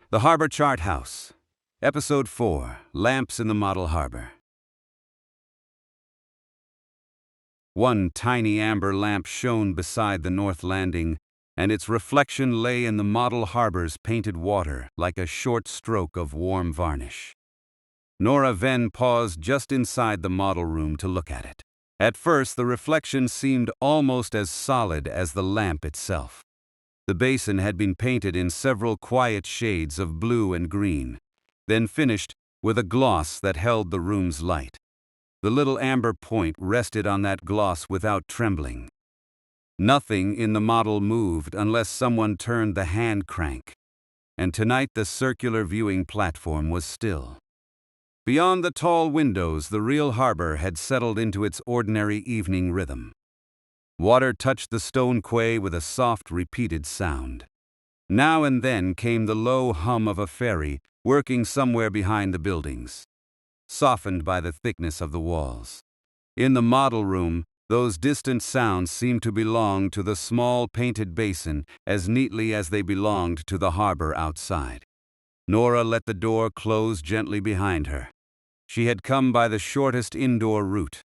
The Harbor Chart House. Episode 4, Lamps in the Model Harbor. One tiny amber lamp shone beside the north landing, and its reflection lay in the model harbor's painted water like a short stroke of warm varnish. Nora Venn paused just inside the model room to look at it. At first, the reflection seemed almost as solid as the lamp itself. The basin had been painted in several quiet shades of blue and green, then finished with a gloss that held the room's light. The little amber point rested on that gloss without trembling. Nothing in the model moved unless someone turned the hand crank, and tonight the circular viewing platform was still. Beyond the tall windows, the real harbor had settled into its ordinary evening rhythm. Water touched the stone quay with a soft, repeated sound. Now and then came the low hum of a ferry working somewhere behind the buildings, softened by the thickness of the walls. In the model room, those distant sounds seemed to belong to the small painted basin as neatly as they belonged to the harbor outside. Nora let the door close gently behind her. She had come by the shortest indoor route,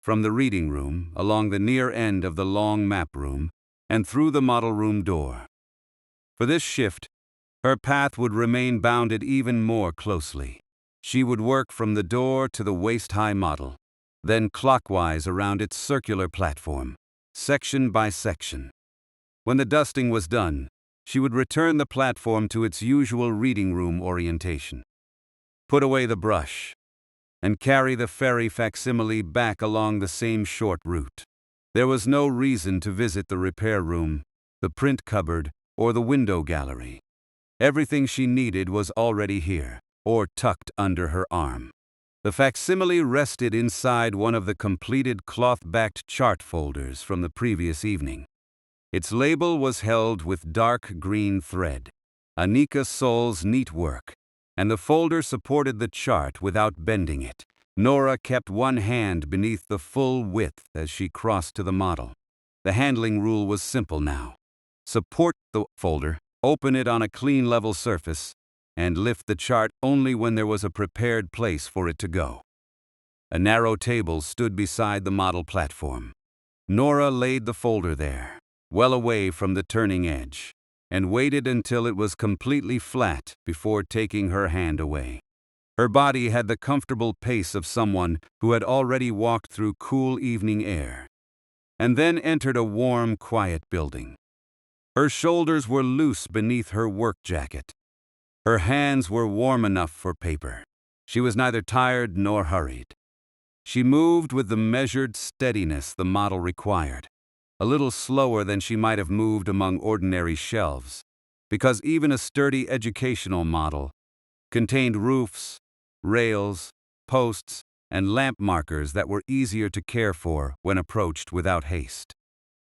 from the reading room, along the near end of the long map room, and through the model room door. For this shift, her path would remain bounded even more closely. She would work from the door to the waist-high model, then clockwise around its circular platform, section by section. When the dusting was done, she would return the platform to its usual reading room orientation, put away the brush, and carry the ferry facsimile back along the same short route. There was no reason to visit the repair room, the print cupboard, or the window gallery. Everything she needed was already here, or tucked under her arm. The facsimile rested inside one of the completed cloth-backed chart folders from the previous evening. Its label was held with dark green thread, Anika Sol's neat work, and the folder supported the chart without bending it. Nora kept one hand beneath the full width as she crossed to the model. The handling rule was simple now. Support the folder, open it on a clean level surface, and lift the chart only when there was a prepared place for it to go. A narrow table stood beside the model platform. Nora laid the folder there, well away from the turning edge, and waited until it was completely flat before taking her hand away. Her body had the comfortable pace of someone who had already walked through cool evening air, and then entered a warm, quiet building. Her shoulders were loose beneath her work jacket. Her hands were warm enough for paper. She was neither tired nor hurried. She moved with the measured steadiness the model required, a little slower than she might have moved among ordinary shelves, because even a sturdy educational model contained roofs, rails, posts, and lamp markers that were easier to care for when approached without haste.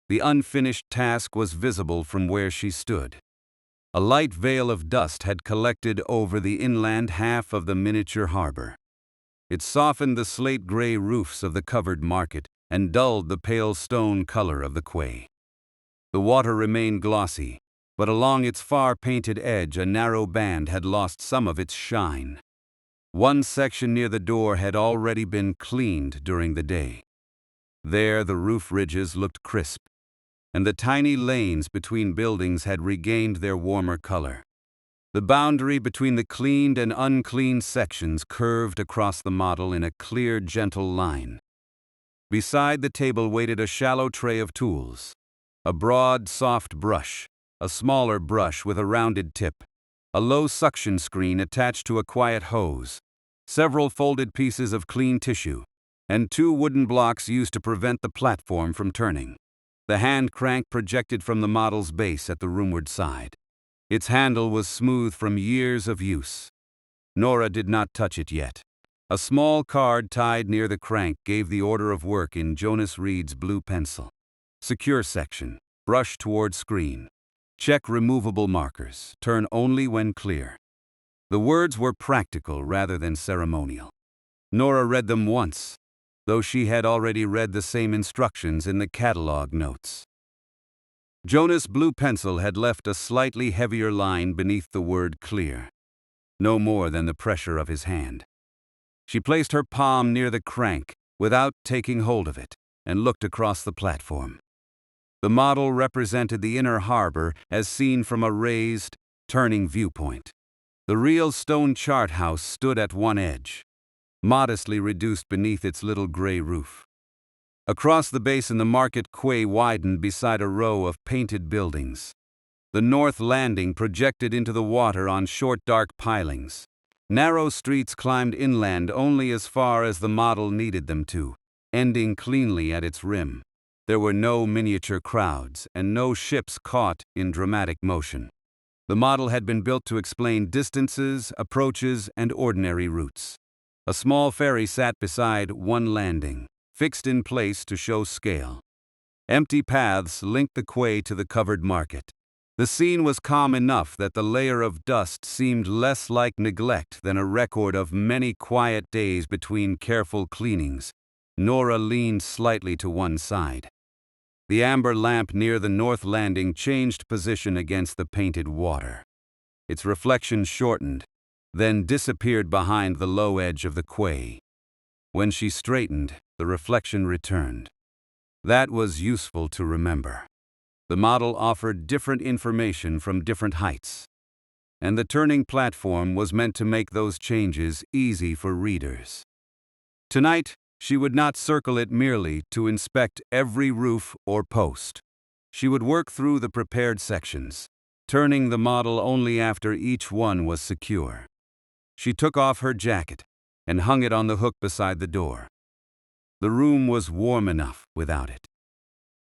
The unfinished task was visible from where she stood. A light veil of dust had collected over the inland half of the miniature harbor. It softened the slate-gray roofs of the covered market and dulled the pale stone color of the quay. The water remained glossy, but along its far painted edge a narrow band had lost some of its shine. One section near the door had already been cleaned during the day. There the roof ridges looked crisp, and the tiny lanes between buildings had regained their warmer color. The boundary between the cleaned and uncleaned sections curved across the model in a clear, gentle line. Beside the table waited a shallow tray of tools, a broad, soft brush, a smaller brush with a rounded tip, a low suction screen attached to a quiet hose, several folded pieces of clean tissue, and 2 wooden blocks used to prevent the platform from turning. The hand crank projected from the model's base at the roomward side. Its handle was smooth from years of use. Nora did not touch it yet. A small card tied near the crank gave the order of work in Jonas Reed's blue pencil. Secure section. Brush toward screen. Check removable markers. Turn only when clear. The words were practical rather than ceremonial. Nora read them once, though she had already read the same instructions in the catalog notes. Jonas' blue pencil had left a slightly heavier line beneath the word clear. no more than the pressure of his hand. She placed her palm near the crank without taking hold of it and looked across the platform. The model represented the inner harbor as seen from a raised, turning viewpoint. The real stone chart house stood at one edge, modestly reduced beneath its little gray roof. Across the basin, the market quay widened beside a row of painted buildings. The north landing projected into the water on short, dark pilings. Narrow streets climbed inland only as far as the model needed them to, ending cleanly at its rim. There were no miniature crowds and no ships caught in dramatic motion. The model had been built to explain distances, approaches, and ordinary routes. A small ferry sat beside one landing, fixed in place to show scale. Empty paths linked the quay to the covered market. The scene was calm enough that the layer of dust seemed less like neglect than a record of many quiet days between careful cleanings. Nora leaned slightly to one side. The amber lamp near the north landing changed position against the painted water. Its reflection shortened, then disappeared behind the low edge of the quay. When she straightened, the reflection returned. That was useful to remember. The model offered different information from different heights, and the turning platform was meant to make those changes easy for readers. Tonight, she would not circle it merely to inspect every roof or post. She would work through the prepared sections, turning the model only after each one was secure. She took off her jacket and hung it on the hook beside the door. The room was warm enough without it.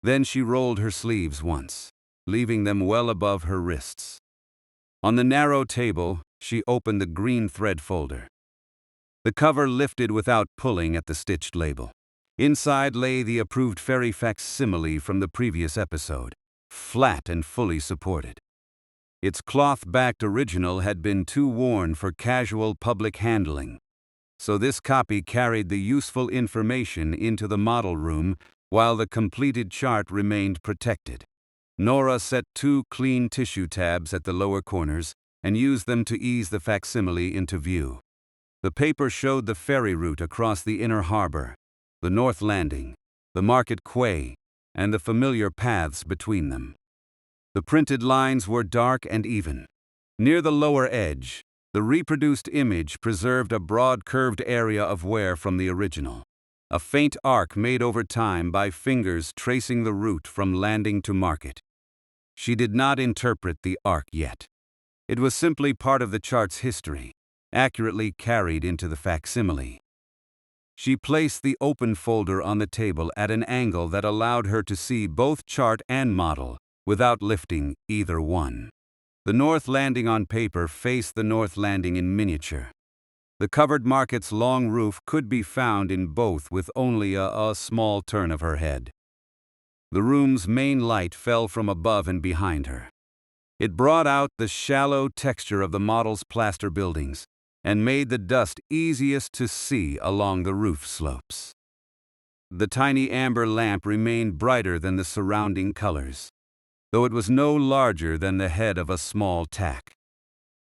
Then she rolled her sleeves once, leaving them well above her wrists. On the narrow table, she opened the green thread folder. The cover lifted without pulling at the stitched label. Inside lay the approved ferry facsimile from the previous episode, flat and fully supported. Its cloth-backed original had been too worn for casual public handling, so this copy carried the useful information into the model room while the completed chart remained protected. Nora set 2 clean tissue tabs at the lower corners and used them to ease the facsimile into view. The paper showed the ferry route across the inner harbor, the north landing, the market quay, and the familiar paths between them. The printed lines were dark and even. Near the lower edge, the reproduced image preserved a broad curved area of wear from the original, a faint arc made over time by fingers tracing the route from landing to market. She did not interpret the arc yet. It was simply part of the chart's history, accurately carried into the facsimile. She placed the open folder on the table at an angle that allowed her to see both chart and model without lifting either one. The north landing on paper faced the north landing in miniature. The covered market's long roof could be found in both with only a small turn of her head. The room's main light fell from above and behind her. It brought out the shallow texture of the model's plaster buildings and made the dust easiest to see along the roof slopes. The tiny amber lamp remained brighter than the surrounding colors, though it was no larger than the head of a small tack.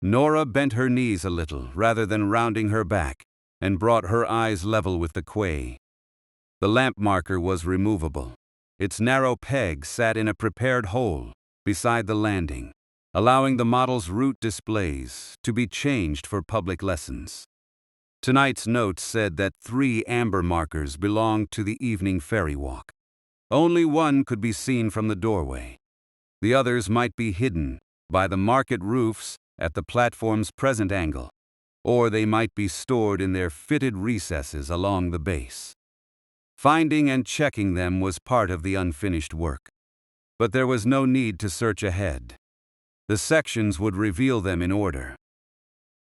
Nora bent her knees a little rather than rounding her back and brought her eyes level with the quay. The lamp marker was removable. Its narrow peg sat in a prepared hole beside the landing, allowing the model's route displays to be changed for public lessons. Tonight's notes said that 3 amber markers belonged to the evening ferry walk. Only one could be seen from the doorway. The others might be hidden by the market roofs at the platform's present angle, or they might be stored in their fitted recesses along the base. Finding and checking them was part of the unfinished work, but there was no need to search ahead. The sections would reveal them in order.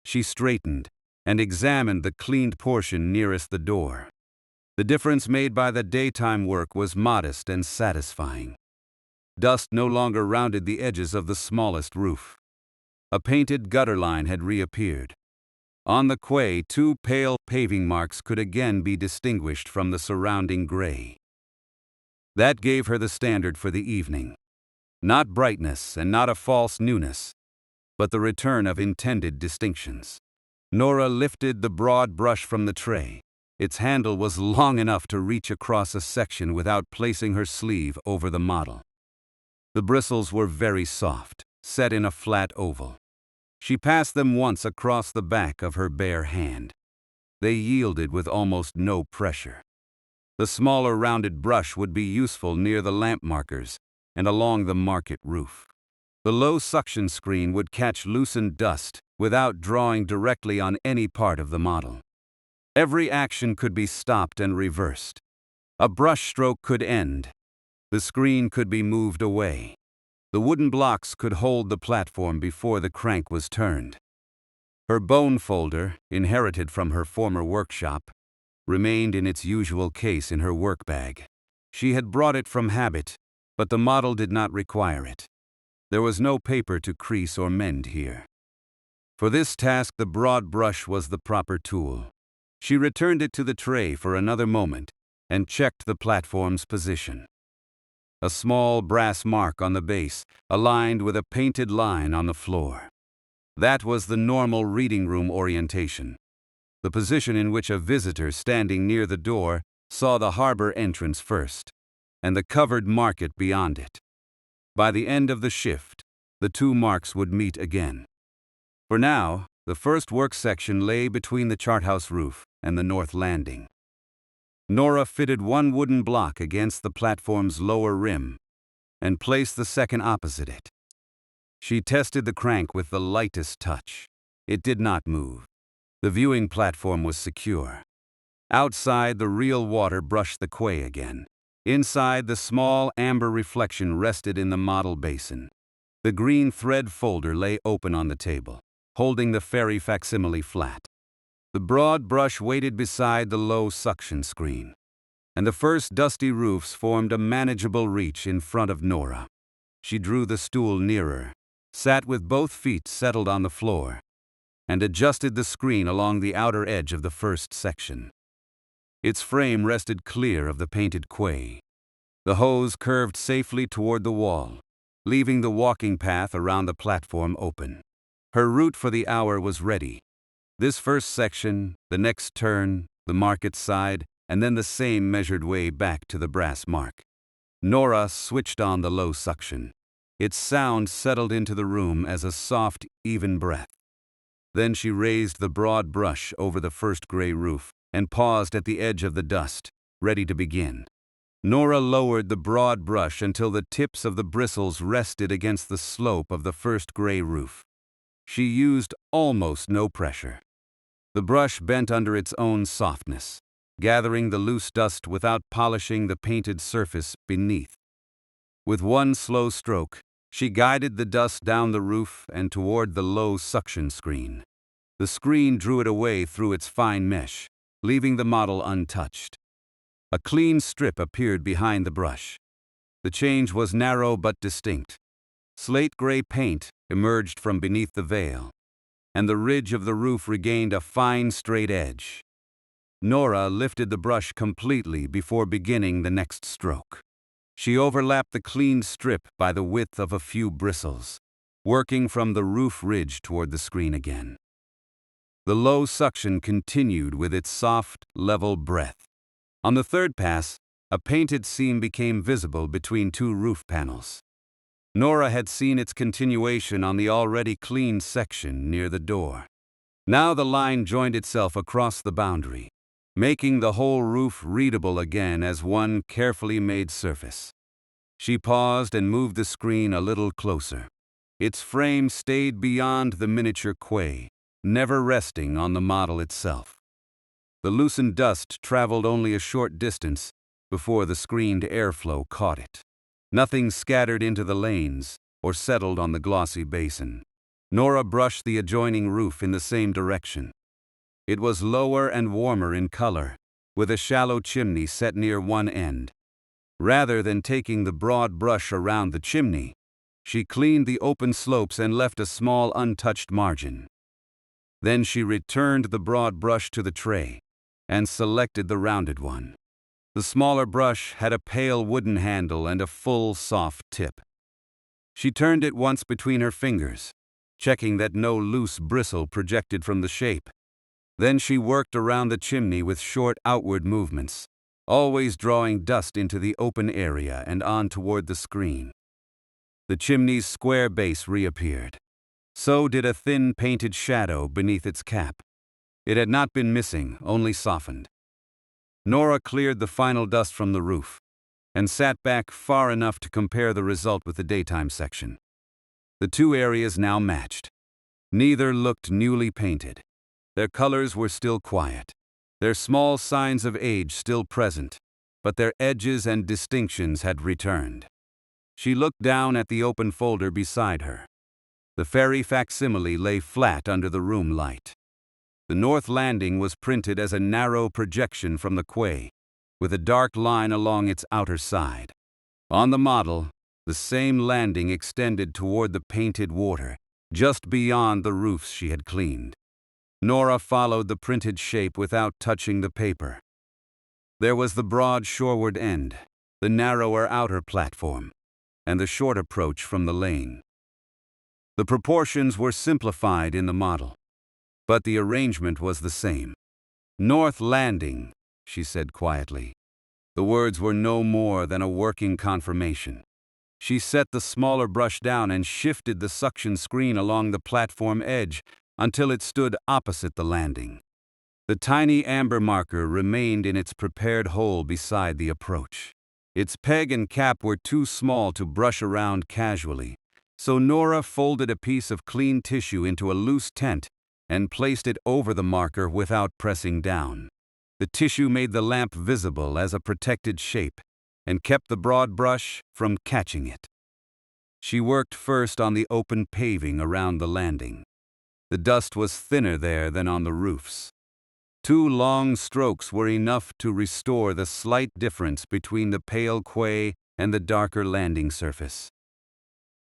She straightened and examined the cleaned portion nearest the door. The difference made by the daytime work was modest and satisfying. Dust no longer rounded the edges of the smallest roof. A painted gutter line had reappeared. On the quay, 2 pale paving marks could again be distinguished from the surrounding gray. That gave her the standard for the evening. Not brightness and not a false newness, but the return of intended distinctions. Nora lifted the broad brush from the tray. Its handle was long enough to reach across a section without placing her sleeve over the model. The bristles were very soft, set in a flat oval. She passed them once across the back of her bare hand. They yielded with almost no pressure. The smaller rounded brush would be useful near the lamp markers and along the market roof. The low suction screen would catch loosened dust without drawing directly on any part of the model. Every action could be stopped and reversed. A brush stroke could end. The screen could be moved away. The wooden blocks could hold the platform before the crank was turned. Her bone folder, inherited from her former workshop, remained in its usual case in her work bag. She had brought it from habit, but the model did not require it. There was no paper to crease or mend here. For this task, the broad brush was the proper tool. She returned it to the tray for another moment and checked the platform's position. A small brass mark on the base, aligned with a painted line on the floor. That was the normal reading room orientation, the position in which a visitor standing near the door saw the harbor entrance first, and the covered market beyond it. By the end of the shift, the two marks would meet again. For now, the first work section lay between the charthouse roof and the north landing. Nora fitted one wooden block against the platform's lower rim and placed the second opposite it. She tested the crank with the lightest touch. It did not move. The viewing platform was secure. Outside, the real water brushed the quay again. Inside, the small amber reflection rested in the model basin. The green thread folder lay open on the table, holding the ferry facsimile flat. The broad brush waited beside the low suction screen, and the first dusty roofs formed a manageable reach in front of Nora. She drew the stool nearer, sat with both feet settled on the floor, and adjusted the screen along the outer edge of the first section. Its frame rested clear of the painted quay. The hose curved safely toward the wall, leaving the walking path around the platform open. Her route for the hour was ready. This first section, the next turn, the market side, and then the same measured way back to the brass mark. Nora switched on the low suction. Its sound settled into the room as a soft, even breath. Then she raised the broad brush over the first gray roof and paused at the edge of the dust, ready to begin. Nora lowered the broad brush until the tips of the bristles rested against the slope of the first gray roof. She used almost no pressure. The brush bent under its own softness, gathering the loose dust without polishing the painted surface beneath. With one slow stroke, she guided the dust down the roof and toward the low suction screen. The screen drew it away through its fine mesh, leaving the model untouched. A clean strip appeared behind the brush. The change was narrow but distinct. Slate gray paint emerged from beneath the veil, and the ridge of the roof regained a fine straight edge. Nora lifted the brush completely before beginning the next stroke. She overlapped the cleaned strip by the width of a few bristles, working from the roof ridge toward the screen again. The low suction continued with its soft, level breath. On the third pass, a painted seam became visible between two roof panels. Nora had seen its continuation on the already cleaned section near the door. Now the line joined itself across the boundary, making the whole roof readable again as one carefully made surface. She paused and moved the screen a little closer. Its frame stayed beyond the miniature quay, never resting on the model itself. The loosened dust traveled only a short distance before the screened airflow caught it. Nothing scattered into the lanes or settled on the glossy basin. Nora brushed the adjoining roof in the same direction. It was lower and warmer in color, with a shallow chimney set near one end. Rather than taking the broad brush around the chimney, she cleaned the open slopes and left a small untouched margin. Then she returned the broad brush to the tray and selected the rounded one. The smaller brush had a pale wooden handle and a full, soft tip. She turned it once between her fingers, checking that no loose bristle projected from the shape. Then she worked around the chimney with short outward movements, always drawing dust into the open area and on toward the screen. The chimney's square base reappeared. So did a thin painted shadow beneath its cap. It had not been missing, only softened. Nora cleared the final dust from the roof and sat back far enough to compare the result with the daytime section. The two areas now matched. Neither looked newly painted. Their colors were still quiet, their small signs of age still present, but their edges and distinctions had returned. She looked down at the open folder beside her. The ferry facsimile lay flat under the room light. The north landing was printed as a narrow projection from the quay, with a dark line along its outer side. On the model, the same landing extended toward the painted water, just beyond the roofs she had cleaned. Nora followed the printed shape without touching the paper. There was the broad shoreward end, the narrower outer platform, and the short approach from the lane. The proportions were simplified in the model, but the arrangement was the same. "North Landing," she said quietly. The words were no more than a working confirmation. She set the smaller brush down and shifted the suction screen along the platform edge until it stood opposite the landing. The tiny amber marker remained in its prepared hole beside the approach. Its peg and cap were too small to brush around casually, so Nora folded a piece of clean tissue into a loose tent and placed it over the marker without pressing down. The tissue made the lamp visible as a protected shape and kept the broad brush from catching it. She worked first on the open paving around the landing. The dust was thinner there than on the roofs. 2 long strokes were enough to restore the slight difference between the pale quay and the darker landing surface.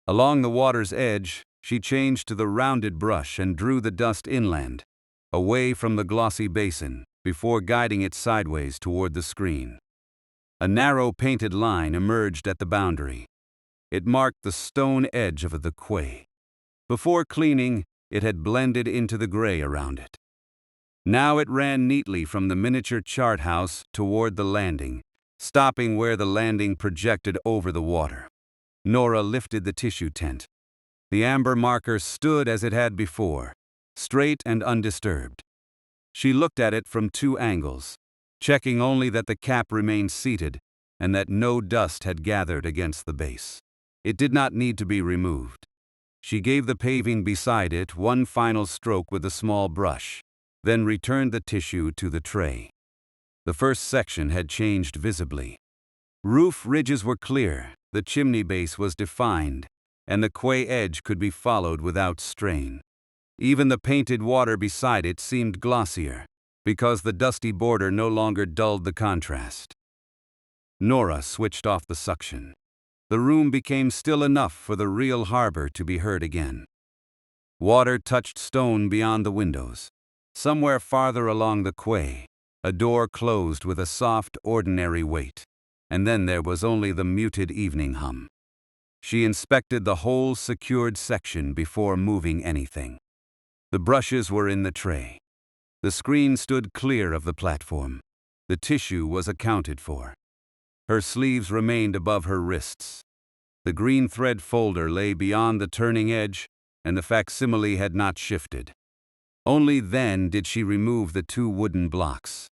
Along the water's edge, she changed to the rounded brush and drew the dust inland, away from the glossy basin, before guiding it sideways toward the screen. A narrow painted line emerged at the boundary. It marked the stone edge of the quay. Before cleaning, it had blended into the gray around it. Now it ran neatly from the miniature chart house toward the landing, stopping where the landing projected over the water. Nora lifted the tissue tent. The amber marker stood as it had before, straight and undisturbed. She looked at it from 2 angles, checking only that the cap remained seated and that no dust had gathered against the base. It did not need to be removed. She gave the paving beside it one final stroke with a small brush, then returned the tissue to the tray. The first section had changed visibly. Roof ridges were clear, the chimney base was defined, and the quay edge could be followed without strain. Even the painted water beside it seemed glossier, because the dusty border no longer dulled the contrast. Nora switched off the suction. The room became still enough for the real harbor to be heard again. Water touched stone beyond the windows. Somewhere farther along the quay, a door closed with a soft, ordinary weight, and then there was only the muted evening hum. She inspected the whole secured section before moving anything. The brushes were in the tray. The screen stood clear of the platform. The tissue was accounted for. Her sleeves remained above her wrists. The green thread folder lay beyond the turning edge, and the facsimile had not shifted. Only then did she remove the 2 wooden blocks.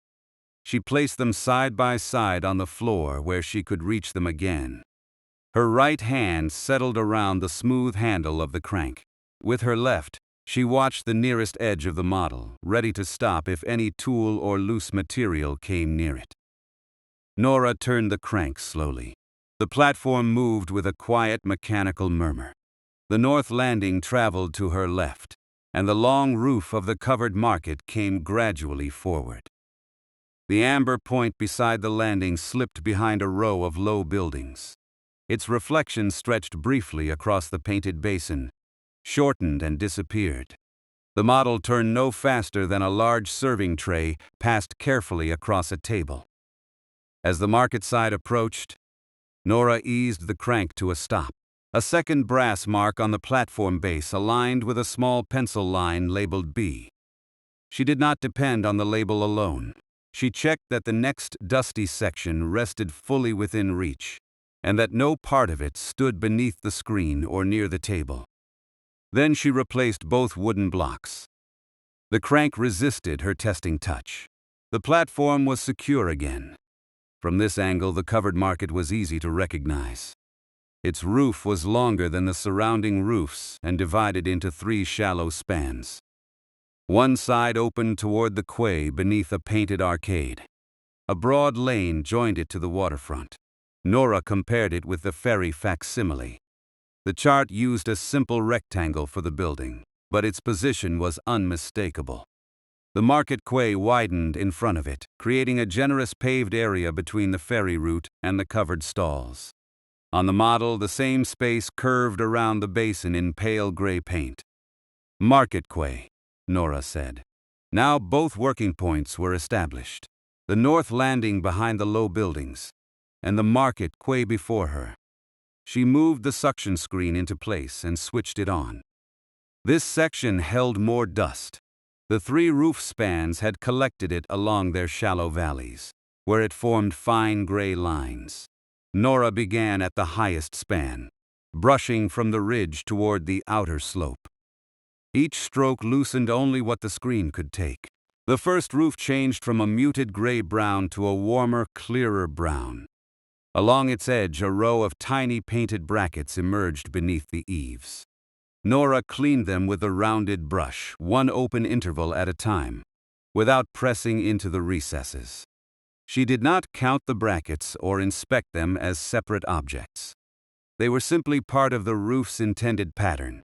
She placed them side by side on the floor where she could reach them again. Her right hand settled around the smooth handle of the crank. With her left, she watched the nearest edge of the model, ready to stop if any tool or loose material came near it. Nora turned the crank slowly. The platform moved with a quiet mechanical murmur. The north landing traveled to her left, and the long roof of the covered market came gradually forward. The amber point beside the landing slipped behind a row of low buildings. Its reflection stretched briefly across the painted basin, shortened and disappeared. The model turned no faster than a large serving tray passed carefully across a table. As the market side approached, Nora eased the crank to a stop. A second brass mark on the platform base aligned with a small pencil line labeled B. She did not depend on the label alone. She checked that the next dusty section rested fully within reach, and that no part of it stood beneath the screen or near the table. Then she replaced both wooden blocks. The crank resisted her testing touch. The platform was secure again. From this angle, the covered market was easy to recognize. Its roof was longer than the surrounding roofs and divided into 3 shallow spans. One side opened toward the quay beneath a painted arcade. A broad lane joined it to the waterfront. Nora compared it with the ferry facsimile. The chart used a simple rectangle for the building, but its position was unmistakable. The market quay widened in front of it, creating a generous paved area between the ferry route and the covered stalls. On the model, the same space curved around the basin in pale gray paint. Market quay, Nora said. Now both working points were established. The north landing behind the low buildings, and the market quay before her. She moved the suction screen into place and switched it on. This section held more dust. The 3 roof spans had collected it along their shallow valleys, where it formed fine gray lines. Nora began at the highest span, brushing from the ridge toward the outer slope. Each stroke loosened only what the screen could take. The first roof changed from a muted gray-brown to a warmer, clearer brown. Along its edge, a row of tiny painted brackets emerged beneath the eaves. Nora cleaned them with a rounded brush, one open interval at a time, without pressing into the recesses. She did not count the brackets or inspect them as separate objects. They were simply part of the roof's intended pattern,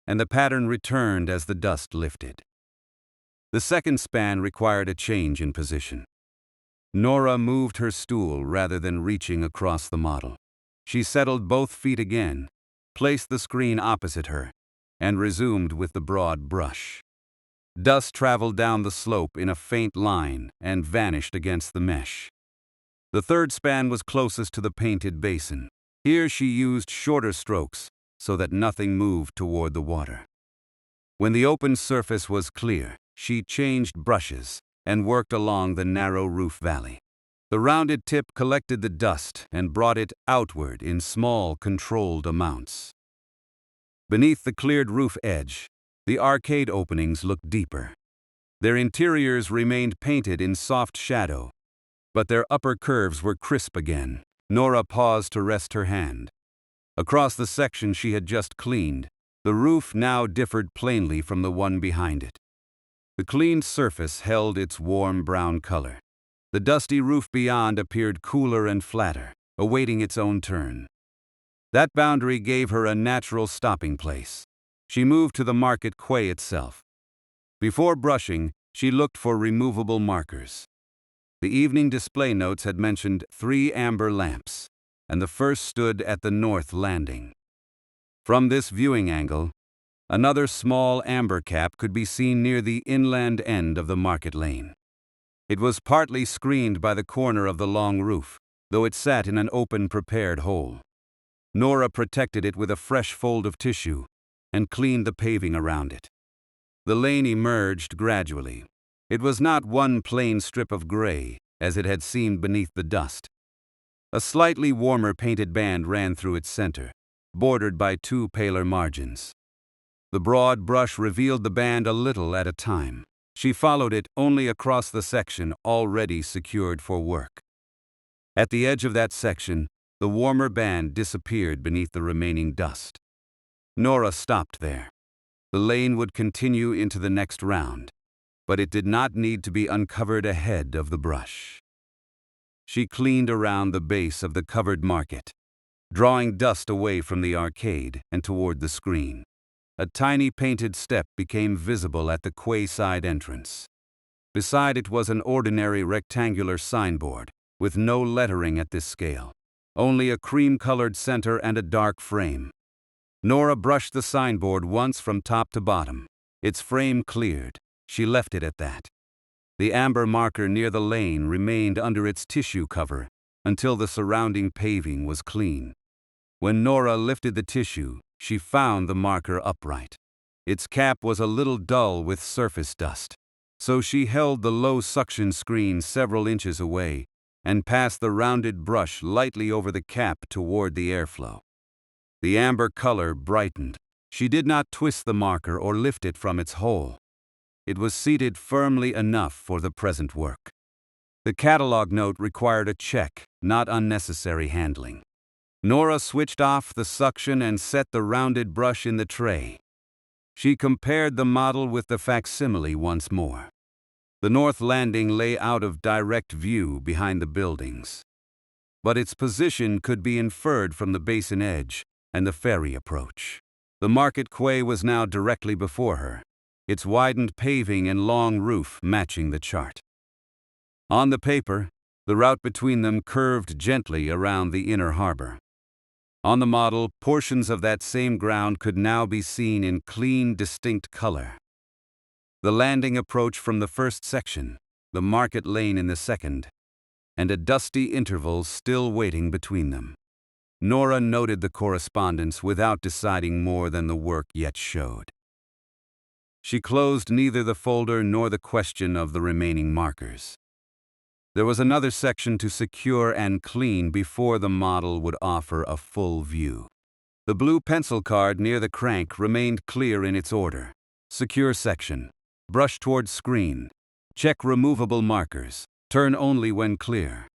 and the pattern returned as the dust lifted. The second span required a change in position. Nora moved her stool rather than reaching across the model. She settled both feet again, placed the screen opposite her, and resumed with the broad brush. Dust traveled down the slope in a faint line and vanished against the mesh. The third span was closest to the painted basin. Here she used shorter strokes so that nothing moved toward the water. When the open surface was clear, she changed brushes and worked along the narrow roof valley. The rounded tip collected the dust and brought it outward in small, controlled amounts. Beneath the cleared roof edge, the arcade openings looked deeper. Their interiors remained painted in soft shadow, but their upper curves were crisp again. Nora paused to rest her hand. Across the section she had just cleaned, the roof now differed plainly from the one behind it. The cleaned surface held its warm brown color. The dusty roof beyond appeared cooler and flatter, awaiting its own turn. That boundary gave her a natural stopping place. She moved to the market quay itself. Before brushing, she looked for removable markers. The evening display notes had mentioned 3 amber lamps, and the first stood at the north landing. From this viewing angle, another small amber cap could be seen near the inland end of the market lane. It was partly screened by the corner of the long roof, though it sat in an open, prepared hole. Nora protected it with a fresh fold of tissue and cleaned the paving around it. The lane emerged gradually. It was not one plain strip of gray, as it had seemed beneath the dust. A slightly warmer painted band ran through its center, bordered by 2 paler margins. The broad brush revealed the band a little at a time. She followed it only across the section already secured for work. At the edge of that section, the warmer band disappeared beneath the remaining dust. Nora stopped there. The lane would continue into the next round, but it did not need to be uncovered ahead of the brush. She cleaned around the base of the covered market, drawing dust away from the arcade and toward the screen. A tiny painted step became visible at the quayside entrance. Beside it was an ordinary rectangular signboard, with no lettering at this scale, only a cream-colored center and a dark frame. Nora brushed the signboard once from top to bottom. Its frame cleared. She left it at that. The amber marker near the lane remained under its tissue cover until the surrounding paving was clean. When Nora lifted the tissue, she found the marker upright. Its cap was a little dull with surface dust. so she held the low suction screen several inches away and passed the rounded brush lightly over the cap toward the airflow. The amber color brightened. She did not twist the marker or lift it from its hole. It was seated firmly enough for the present work. The catalog note required a check, not unnecessary handling. Nora switched off the suction and set the rounded brush in the tray. She compared the model with the facsimile once more. The north landing lay out of direct view behind the buildings, but its position could be inferred from the basin edge and the ferry approach. The market quay was now directly before her, its widened paving and long roof matching the chart. On the paper, the route between them curved gently around the inner harbor. On the model, portions of that same ground could now be seen in clean, distinct color. The landing approach from the first section, the market lane in the second, and a dusty interval still waiting between them. Nora noted the correspondence without deciding more than the work yet showed. She closed neither the folder nor the question of the remaining markers. There was another section to secure and clean before the model would offer a full view. The blue pencil card near the crank remained clear in its order. Secure section. Brush toward screen. Check removable markers. Turn only when clear.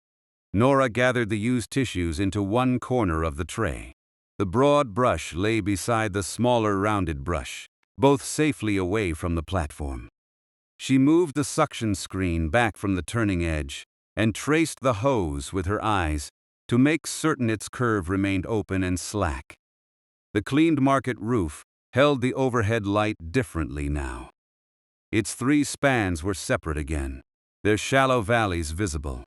Nora gathered the used tissues into one corner of the tray. The broad brush lay beside the smaller rounded brush, both safely away from the platform. She moved the suction screen back from the turning edge and traced the hose with her eyes to make certain its curve remained open and slack. The cleaned market roof held the overhead light differently now. Its three spans were separate again, their shallow valleys visible.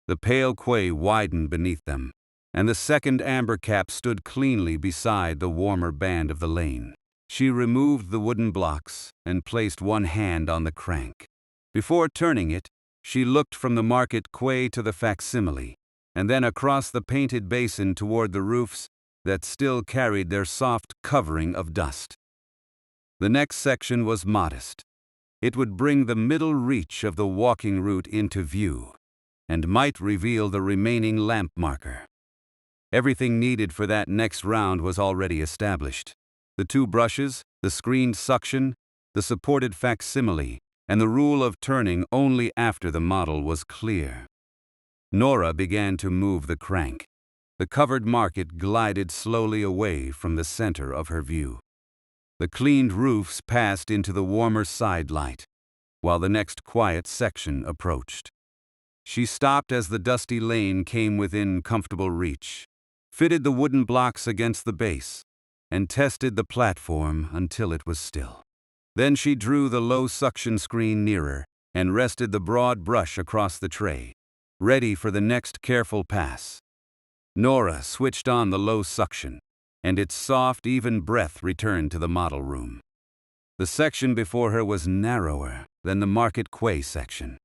The pale quay widened beneath them, and the second amber cap stood cleanly beside the warmer band of the lane. She removed the wooden blocks and placed one hand on the crank. Before turning it, she looked from the market quay to the facsimile, and then across the painted basin toward the roofs that still carried their soft covering of dust. The next section was modest. It would bring the middle reach of the walking route into view, and might reveal the remaining lamp marker. Everything needed for that next round was already established. The two brushes, the screened suction, the supported facsimile, and the rule of turning only after the model was clear. Nora began to move the crank. The covered market glided slowly away from the center of her view. The cleaned roofs passed into the warmer side light, while the next quiet section approached. She stopped as the dusty lane came within comfortable reach, fitted the wooden blocks against the base, and tested the platform until it was still. Then she drew the low suction screen nearer and rested the broad brush across the tray, ready for the next careful pass. Nora switched on the low suction, and its soft, even breath returned to the model room. The section before her was narrower than the market quay section.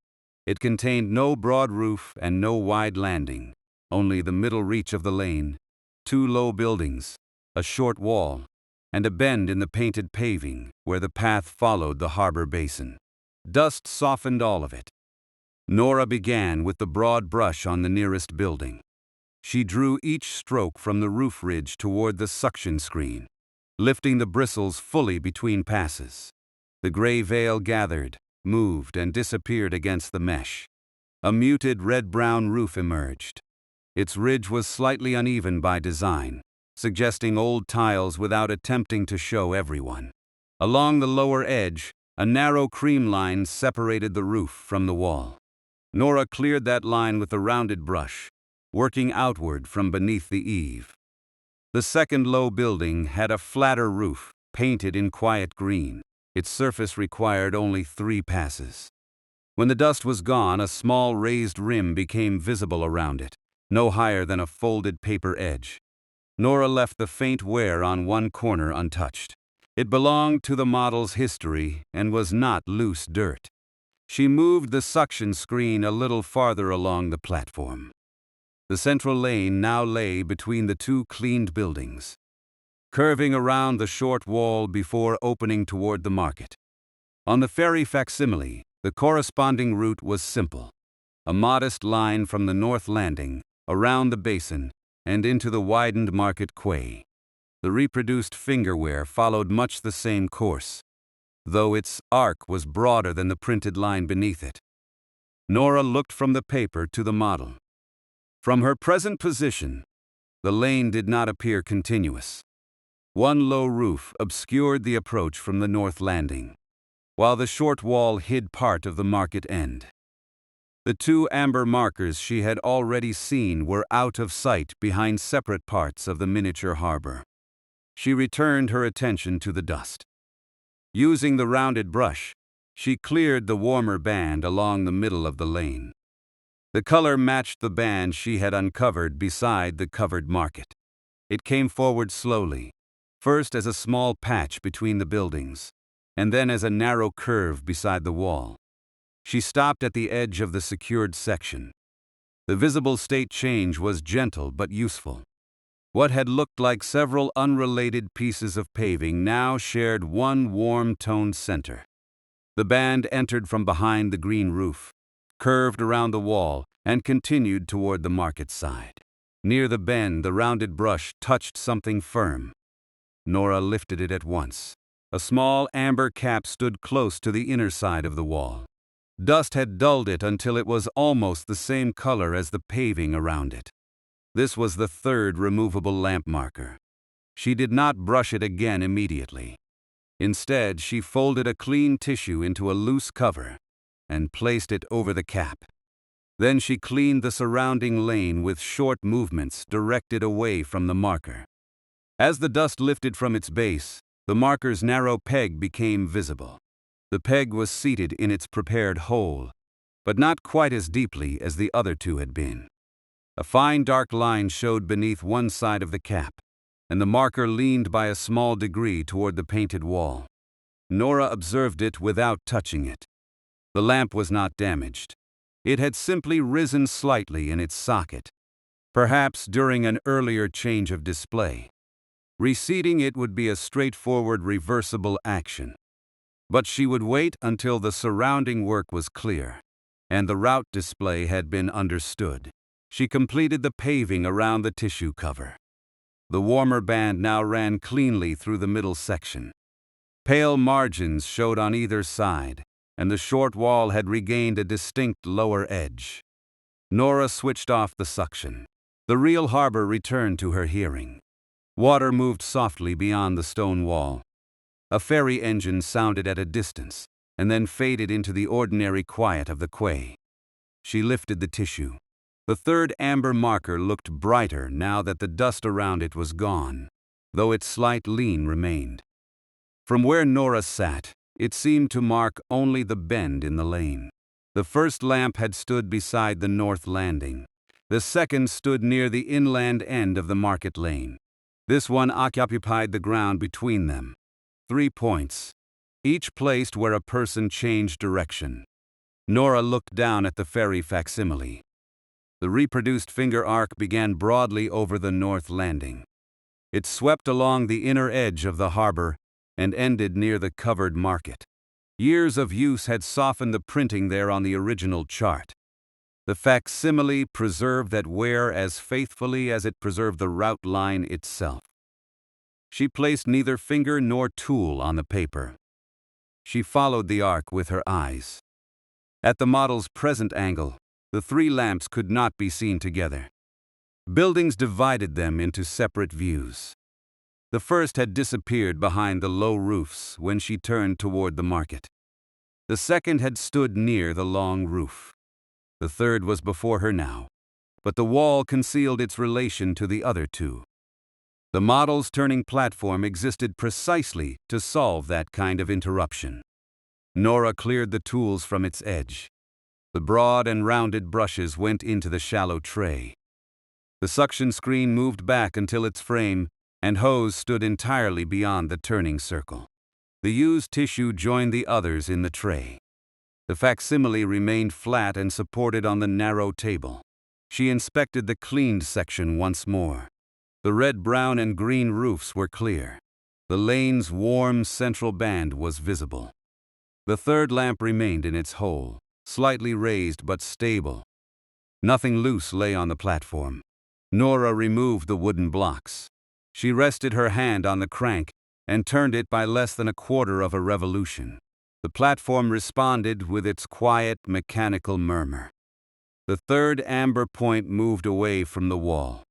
It contained no broad roof and no wide landing, only the middle reach of the lane, two low buildings, a short wall, and a bend in the painted paving where the path followed the harbor basin. Dust softened all of it. Nora began with the broad brush on the nearest building. She drew each stroke from the roof ridge toward the suction screen, lifting the bristles fully between passes. The gray veil gathered, moved, and disappeared against the mesh. A muted red-brown roof emerged. Its ridge was slightly uneven by design, suggesting old tiles without attempting to show everyone. Along the lower edge, a narrow cream line separated the roof from the wall. Nora cleared that line with the rounded brush, working outward from beneath the eave. The second low building had a flatter roof, painted in quiet green. Its surface required only 3 passes. When the dust was gone, a small raised rim became visible around it, no higher than a folded paper edge. Nora left the faint wear on one corner untouched. It belonged to the model's history and was not loose dirt. She moved the suction screen a little farther along the platform. The central lane now lay between the two cleaned buildings, curving around the short wall before opening toward the market. On the ferry facsimile, The corresponding route was simple: a modest line from the north landing, around the basin, and into the widened market quay. The reproduced fingerware followed much the same course, though its arc was broader than the printed line beneath it. Nora looked from the paper to the model. From her present position, the lane did not appear continuous. One low roof obscured the approach from the north landing, while the short wall hid part of the market end. The two amber markers she had already seen were out of sight behind separate parts of the miniature harbor. She returned her attention to the dust. Using the rounded brush, she cleared the warmer band along the middle of the lane. The color matched the band she had uncovered beside the covered market. It came forward slowly, first as a small patch between the buildings, and then as a narrow curve beside the wall. She stopped at the edge of the secured section. The visible state change was gentle but useful. What had looked like several unrelated pieces of paving now shared one warm-toned center. The band entered from behind the green roof, curved around the wall, and continued toward the market side. Near the bend, the rounded brush touched something firm. Nora lifted it at once. A small amber cap stood close to the inner side of the wall. Dust had dulled it until it was almost the same color as the paving around it. This was the third removable lamp marker. She did not brush it again immediately. Instead, she folded a clean tissue into a loose cover and placed it over the cap. Then she cleaned the surrounding lane with short movements directed away from the marker. As the dust lifted from its base, the marker's narrow peg became visible. The peg was seated in its prepared hole, but not quite as deeply as the other two had been. A fine dark line showed beneath one side of the cap, and the marker leaned by a small degree toward the painted wall. Nora observed it without touching it. The lamp was not damaged. It had simply risen slightly in its socket, perhaps during an earlier change of display. Reseating it would be a straightforward reversible action. But she would wait until the surrounding work was clear, and the route display had been understood. She completed the paving around the tissue cover. The warmer band now ran cleanly through the middle section. Pale margins showed on either side, and the short wall had regained a distinct lower edge. Nora switched off the suction. The real harbor returned to her hearing. Water moved softly beyond the stone wall. A ferry engine sounded at a distance, and then faded into the ordinary quiet of the quay. She lifted the tissue. The third amber marker looked brighter now that the dust around it was gone, though its slight lean remained. From where Nora sat, it seemed to mark only the bend in the lane. The first lamp had stood beside the north landing. The second stood near the inland end of the market lane. This one occupied the ground between them. 3 points, each placed where a person changed direction. Nora looked down at the ferry facsimile. The reproduced finger arc began broadly over the north landing. It swept along the inner edge of the harbor and ended near the covered market. Years of use had softened the printing there on the original chart. The facsimile preserved that wear as faithfully as it preserved the route line itself. She placed neither finger nor tool on the paper. She followed the arc with her eyes. At the model's present angle, the 3 lamps could not be seen together. Buildings divided them into separate views. The first had disappeared behind the low roofs when she turned toward the market. The second had stood near the long roof. The third was before her now, but the wall concealed its relation to the other two. The model's turning platform existed precisely to solve that kind of interruption. Nora cleared the tools from its edge. The broad and rounded brushes went into the shallow tray. The suction screen moved back until its frame and hose stood entirely beyond the turning circle. The used tissue joined the others in the tray. The facsimile remained flat and supported on the narrow table. She inspected the cleaned section once more. The red, brown, and green roofs were clear. The lane's warm central band was visible. The third lamp remained in its hole, slightly raised but stable. Nothing loose lay on the platform. Nora removed the wooden blocks. She rested her hand on the crank and turned it by less than a quarter of a revolution. The platform responded with its quiet, mechanical murmur. The third amber point moved away from the wall.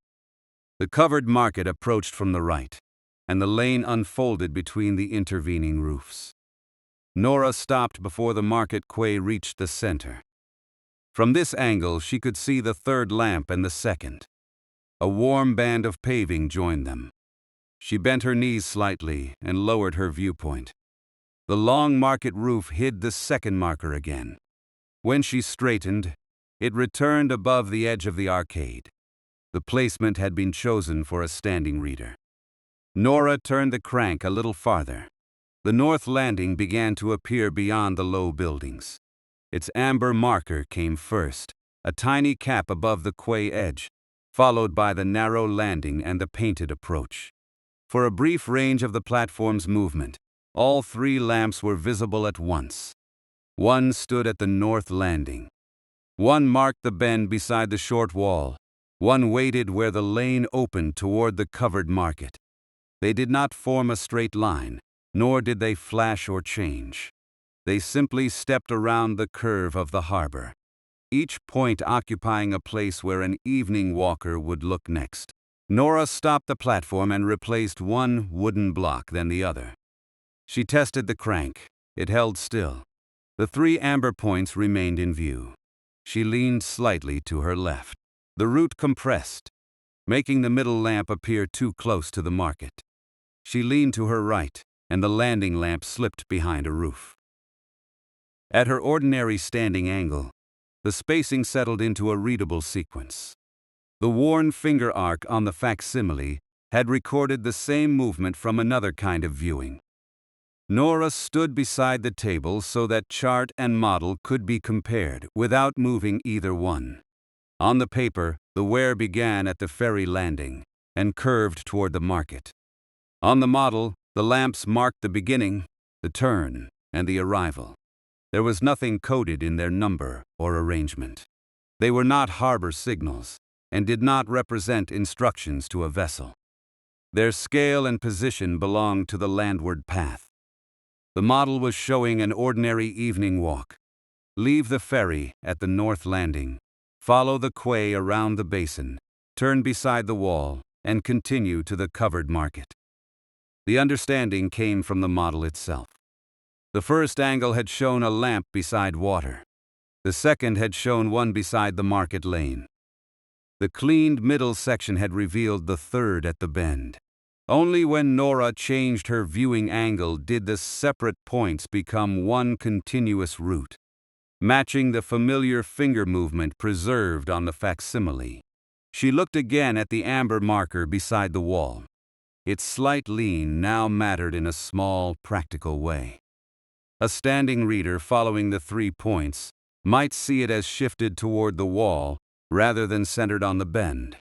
The covered market approached from the right, and the lane unfolded between the intervening roofs. Nora stopped before the market quay reached the center. From this angle, she could see the third lamp and the second. A warm band of paving joined them. She bent her knees slightly and lowered her viewpoint. The long market roof hid the second marker again. When she straightened, it returned above the edge of the arcade. The placement had been chosen for a standing reader. Nora turned the crank a little farther. The north landing began to appear beyond the low buildings. Its amber marker came first, a tiny cap above the quay edge, followed by the narrow landing and the painted approach. For a brief range of the platform's movement, all three lamps were visible at once. One stood at the north landing. One marked the bend beside the short wall. One waited where the lane opened toward the covered market. They did not form a straight line, nor did they flash or change. They simply stepped around the curve of the harbor, each point occupying a place where an evening walker would look next. Nora stopped the platform and replaced one wooden block, then the other. She tested the crank. It held still. The three amber points remained in view. She leaned slightly to her left. The route compressed, making the middle lamp appear too close to the market. She leaned to her right, and the landing lamp slipped behind a roof. At her ordinary standing angle, the spacing settled into a readable sequence. The worn finger arc on the facsimile had recorded the same movement from another kind of viewing. Nora stood beside the table so that chart and model could be compared without moving either one. On the paper, the wear began at the ferry landing and curved toward the market. On the model, the lamps marked the beginning, the turn, and the arrival. There was nothing coded in their number or arrangement. They were not harbor signals and did not represent instructions to a vessel. Their scale and position belonged to the landward path. The model was showing an ordinary evening walk. Leave the ferry at the north landing, follow the quay around the basin, turn beside the wall, and continue to the covered market. The understanding came from the model itself. The first angle had shown a lamp beside water. The second had shown one beside the market lane. The cleaned middle section had revealed the third at the bend. Only when Nora changed her viewing angle did the separate points become one continuous route, matching the familiar finger movement preserved on the facsimile. She looked again at the amber marker beside the wall. Its slight lean now mattered in a small, practical way. A standing reader following the 3 points might see it as shifted toward the wall rather than centered on the bend.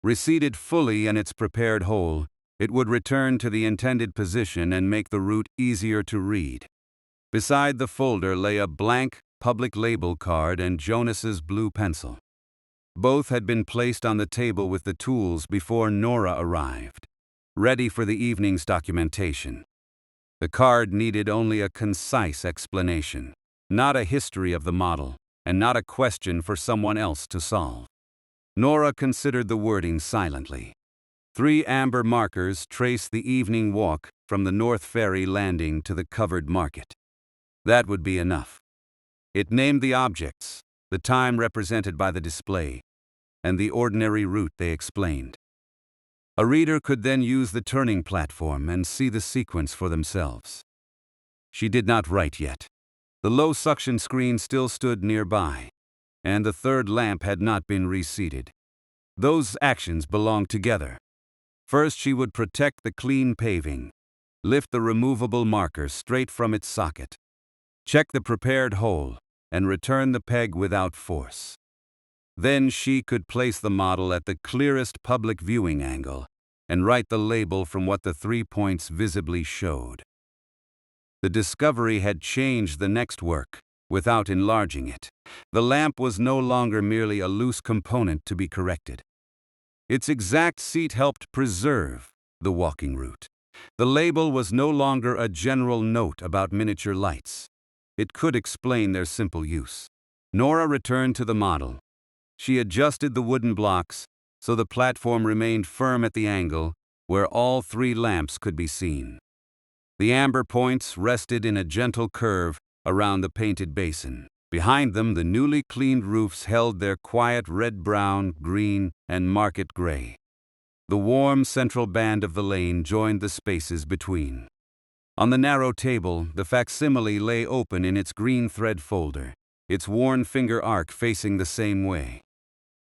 Reseated fully in its prepared hole, it would return to the intended position and make the route easier to read. Beside the folder lay a blank public label card and Jonas's blue pencil. Both had been placed on the table with the tools before Nora arrived, ready for the evening's documentation. The card needed only a concise explanation, not a history of the model, and not a question for someone else to solve. Nora considered the wording silently. 3 amber markers traced the evening walk from the North Ferry landing to the covered market. That would be enough. It named the objects, the time represented by the display, and the ordinary route they explained. A reader could then use the turning platform and see the sequence for themselves. She did not write yet. The low suction screen still stood nearby, and the third lamp had not been reseated. Those actions belonged together. First, she would protect the clean paving, lift the removable marker straight from its socket, check the prepared hole, and return the peg without force. Then she could place the model at the clearest public viewing angle and write the label from what the 3 points visibly showed. The discovery had changed the next work, without enlarging it. The lamp was no longer merely a loose component to be corrected. Its exact seat helped preserve the walking route. The label was no longer a general note about miniature lights. It could explain their simple use. Nora returned to the model. She adjusted the wooden blocks so the platform remained firm at the angle where all three lamps could be seen. The amber points rested in a gentle curve around the painted basin. Behind them, the newly cleaned roofs held their quiet red-brown, green, and market gray. The warm central band of the lane joined the spaces between. On the narrow table, the facsimile lay open in its green thread folder, its worn finger arc facing the same way.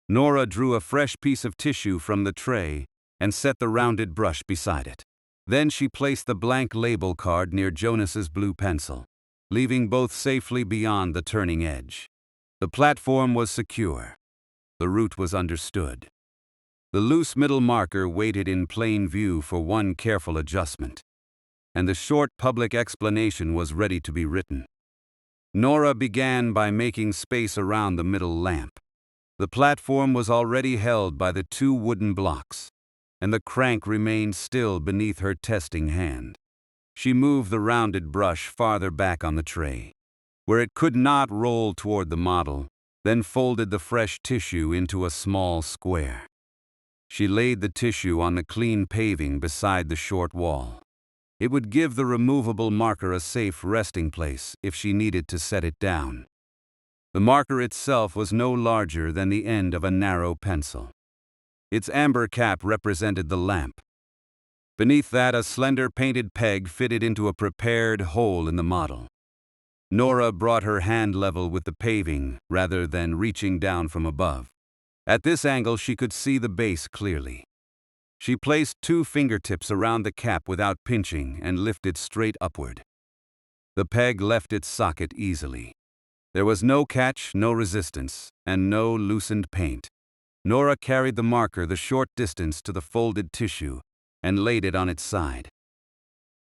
Nora drew a fresh piece of tissue from the tray and set the rounded brush beside it. Then she placed the blank label card near Jonas's blue pencil, leaving both safely beyond the turning edge. The platform was secure. The route was understood. The loose middle marker waited in plain view for one careful adjustment, and the short public explanation was ready to be written. Nora began by making space around the middle lamp. The platform was already held by the two wooden blocks, and the crank remained still beneath her testing hand. She moved the rounded brush farther back on the tray, where it could not roll toward the model, then folded the fresh tissue into a small square. She laid the tissue on the clean paving beside the short wall. It would give the removable marker a safe resting place if she needed to set it down. The marker itself was no larger than the end of a narrow pencil. Its amber cap represented the lamp. Beneath that, a slender painted peg fitted into a prepared hole in the model. Nora brought her hand level with the paving rather than reaching down from above. At this angle, she could see the base clearly. She placed two fingertips around the cap without pinching and lifted straight upward. The peg left its socket easily. There was no catch, no resistance, and no loosened paint. Nora carried the marker the short distance to the folded tissue and laid it on its side.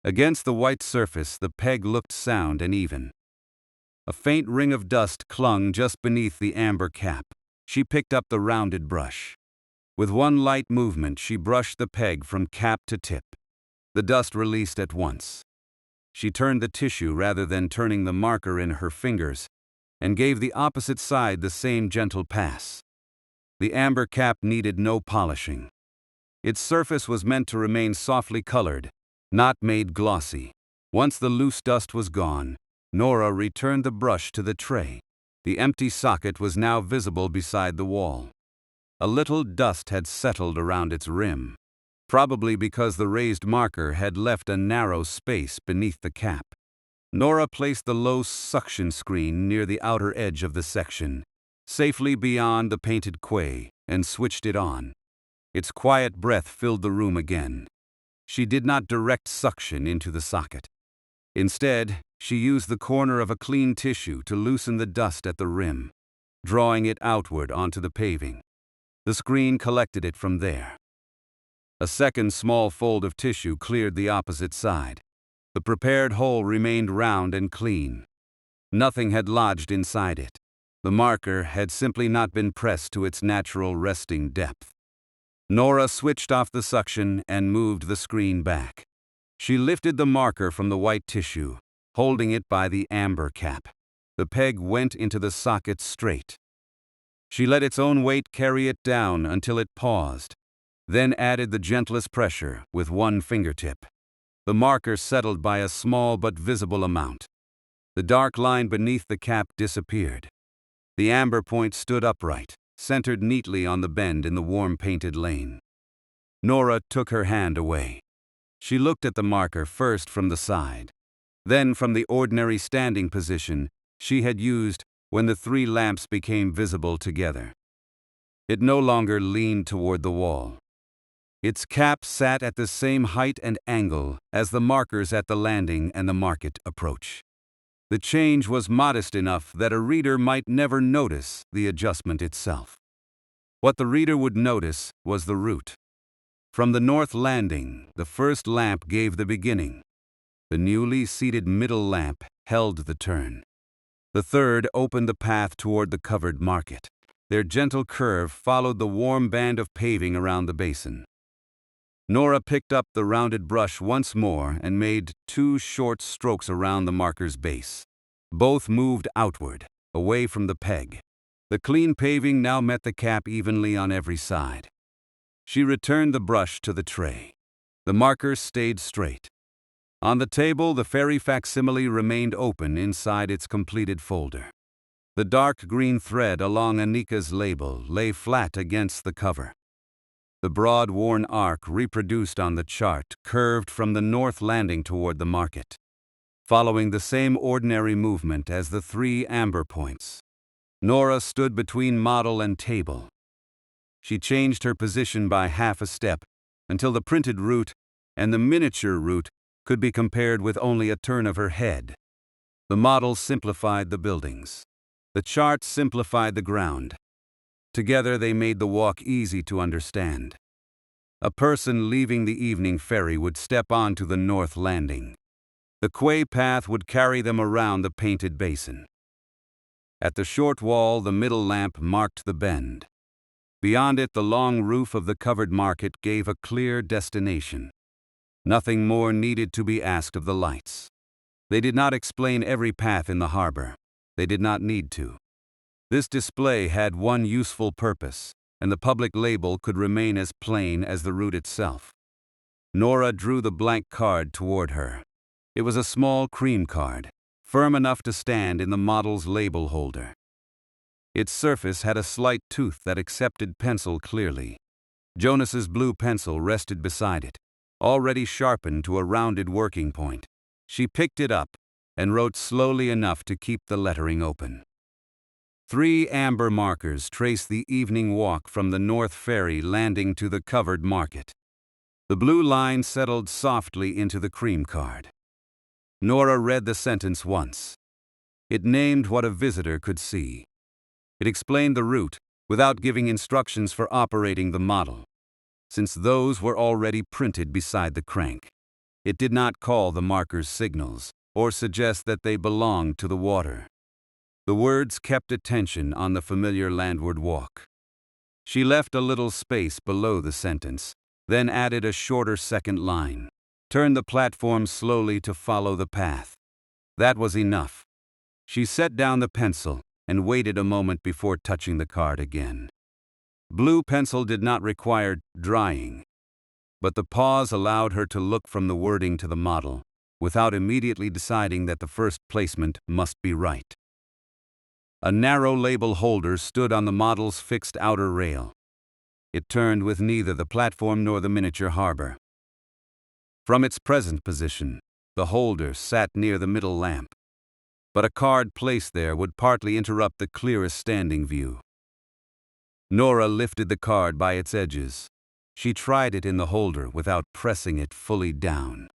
Against the white surface, the peg looked sound and even. A faint ring of dust clung just beneath the amber cap. She picked up the rounded brush. With one light movement, she brushed the peg from cap to tip. The dust released at once. She turned the tissue rather than turning the marker in her fingers, and gave the opposite side the same gentle pass. The amber cap needed no polishing. Its surface was meant to remain softly colored, not made glossy. Once the loose dust was gone, Nora returned the brush to the tray. The empty socket was now visible beside the wall. A little dust had settled around its rim, probably because the raised marker had left a narrow space beneath the cap. Nora placed the low suction screen near the outer edge of the section, safely beyond the painted quay, and switched it on. Its quiet breath filled the room again. She did not direct suction into the socket. Instead, she used the corner of a clean tissue to loosen the dust at the rim, drawing it outward onto the paving. The screen collected it from there. A second small fold of tissue cleared the opposite side. The prepared hole remained round and clean. Nothing had lodged inside it. The marker had simply not been pressed to its natural resting depth. Nora switched off the suction and moved the screen back. She lifted the marker from the white tissue, holding it by the amber cap. The peg went into the socket straight. She let its own weight carry it down until it paused, then added the gentlest pressure with one fingertip. The marker settled by a small but visible amount. The dark line beneath the cap disappeared. The amber point stood upright, centered neatly on the bend in the warm painted lane. Nora took her hand away. She looked at the marker first from the side, then from the ordinary standing position she had used when the three lamps became visible together. It no longer leaned toward the wall. Its cap sat at the same height and angle as the markers at the landing and the market approach. The change was modest enough that a reader might never notice the adjustment itself. What the reader would notice was the route. From the north landing, the first lamp gave the beginning. The newly seated middle lamp held the turn. The third opened the path toward the covered market. Their gentle curve followed the warm band of paving around the basin. Nora picked up the rounded brush once more and made 2 short strokes around the marker's base. Both moved outward, away from the peg. The clean paving now met the cap evenly on every side. She returned the brush to the tray. The marker stayed straight. On the table, the ferry facsimile remained open inside its completed folder. The dark green thread along Anika's label lay flat against the cover. The broad, worn arc reproduced on the chart curved from the north landing toward the market, following the same ordinary movement as the 3 amber points. Nora stood between model and table. She changed her position by half a step until the printed route and the miniature route could be compared with only a turn of her head. The model simplified the buildings. The chart simplified the ground. Together they made the walk easy to understand. A person leaving the evening ferry would step onto the north landing. The quay path would carry them around the painted basin. At the short wall, the middle lamp marked the bend. Beyond it, the long roof of the covered market gave a clear destination. Nothing more needed to be asked of the lights. They did not explain every path in the harbor. They did not need to. This display had one useful purpose, and the public label could remain as plain as the route itself. Nora drew the blank card toward her. It was a small cream card, firm enough to stand in the model's label holder. Its surface had a slight tooth that accepted pencil clearly. Jonas's blue pencil rested beside it, already sharpened to a rounded working point. She picked it up and wrote slowly enough to keep the lettering open. 3 amber markers traced the evening walk from the North Ferry landing to the covered market. The blue line settled softly into the cream card. Nora read the sentence once. It named what a visitor could see. It explained the route without giving instructions for operating the model, since those were already printed beside the crank. It did not call the markers signals or suggest that they belonged to the water. The words kept attention on the familiar landward walk. She left a little space below the sentence, then added a shorter second line. Turned the platform slowly to follow the path. That was enough. She set down the pencil and waited a moment before touching the card again. Blue pencil did not require drying, but the pause allowed her to look from the wording to the model, without immediately deciding that the first placement must be right. A narrow label holder stood on the model's fixed outer rail. It turned with neither the platform nor the miniature harbor. From its present position, the holder sat near the middle lamp, but a card placed there would partly interrupt the clearest standing view. Nora lifted the card by its edges. She tried it in the holder without pressing it fully down.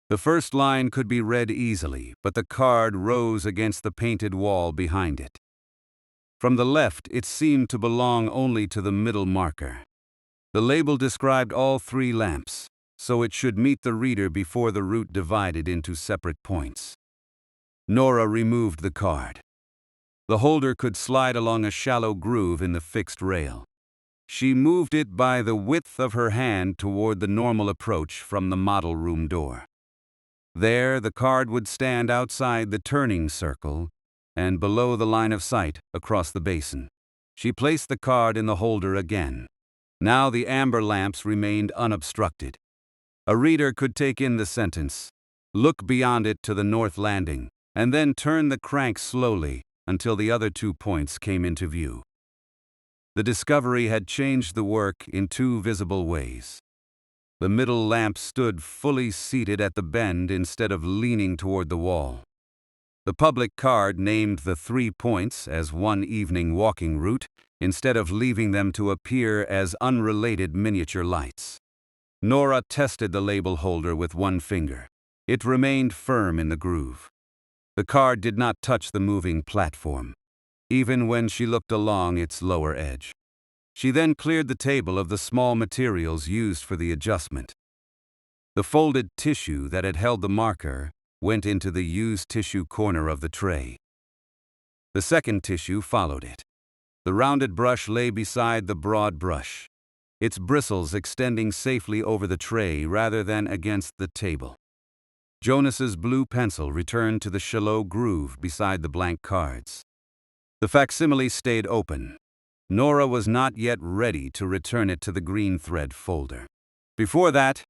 The first line could be read easily, but the card rose against the painted wall behind it. From the left, it seemed to belong only to the middle marker. The label described all 3 lamps, so it should meet the reader before the route divided into separate points. Nora removed the card. The holder could slide along a shallow groove in the fixed rail. She moved it by the width of her hand toward the normal approach from the model room door. There, the card would stand outside the turning circle and below the line of sight across the basin. She placed the card in the holder again. Now the amber lamps remained unobstructed. A reader could take in the sentence, look beyond it to the north landing, and then turn the crank slowly until the other 2 points came into view. The discovery had changed the work in 2 visible ways. The middle lamp stood fully seated at the bend instead of leaning toward the wall. The public card named the 3 points as one evening walking route instead of leaving them to appear as unrelated miniature lights. Nora tested the label holder with one finger. It remained firm in the groove. The card did not touch the moving platform, even when she looked along its lower edge. She then cleared the table of the small materials used for the adjustment. The folded tissue that had held the marker went into the used tissue corner of the tray. The second tissue followed it. The rounded brush lay beside the broad brush, its bristles extending safely over the tray rather than against the table. Jonas's blue pencil returned to the shallow groove beside the blank cards. The facsimile stayed open. Nora was not yet ready to return it to the green thread folder. Before that,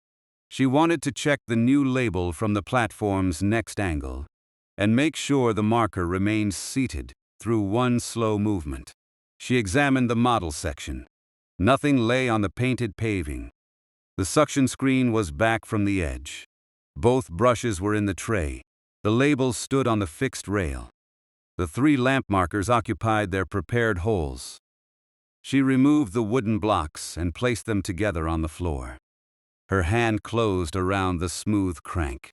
she wanted to check the new label from the platform's next angle and make sure the marker remained seated through one slow movement. She examined the model section. Nothing lay on the painted paving. The suction screen was back from the edge. Both brushes were in the tray. The labels stood on the fixed rail. The 3 lamp markers occupied their prepared holes. She removed the wooden blocks and placed them together on the floor. Her hand closed around the smooth crank.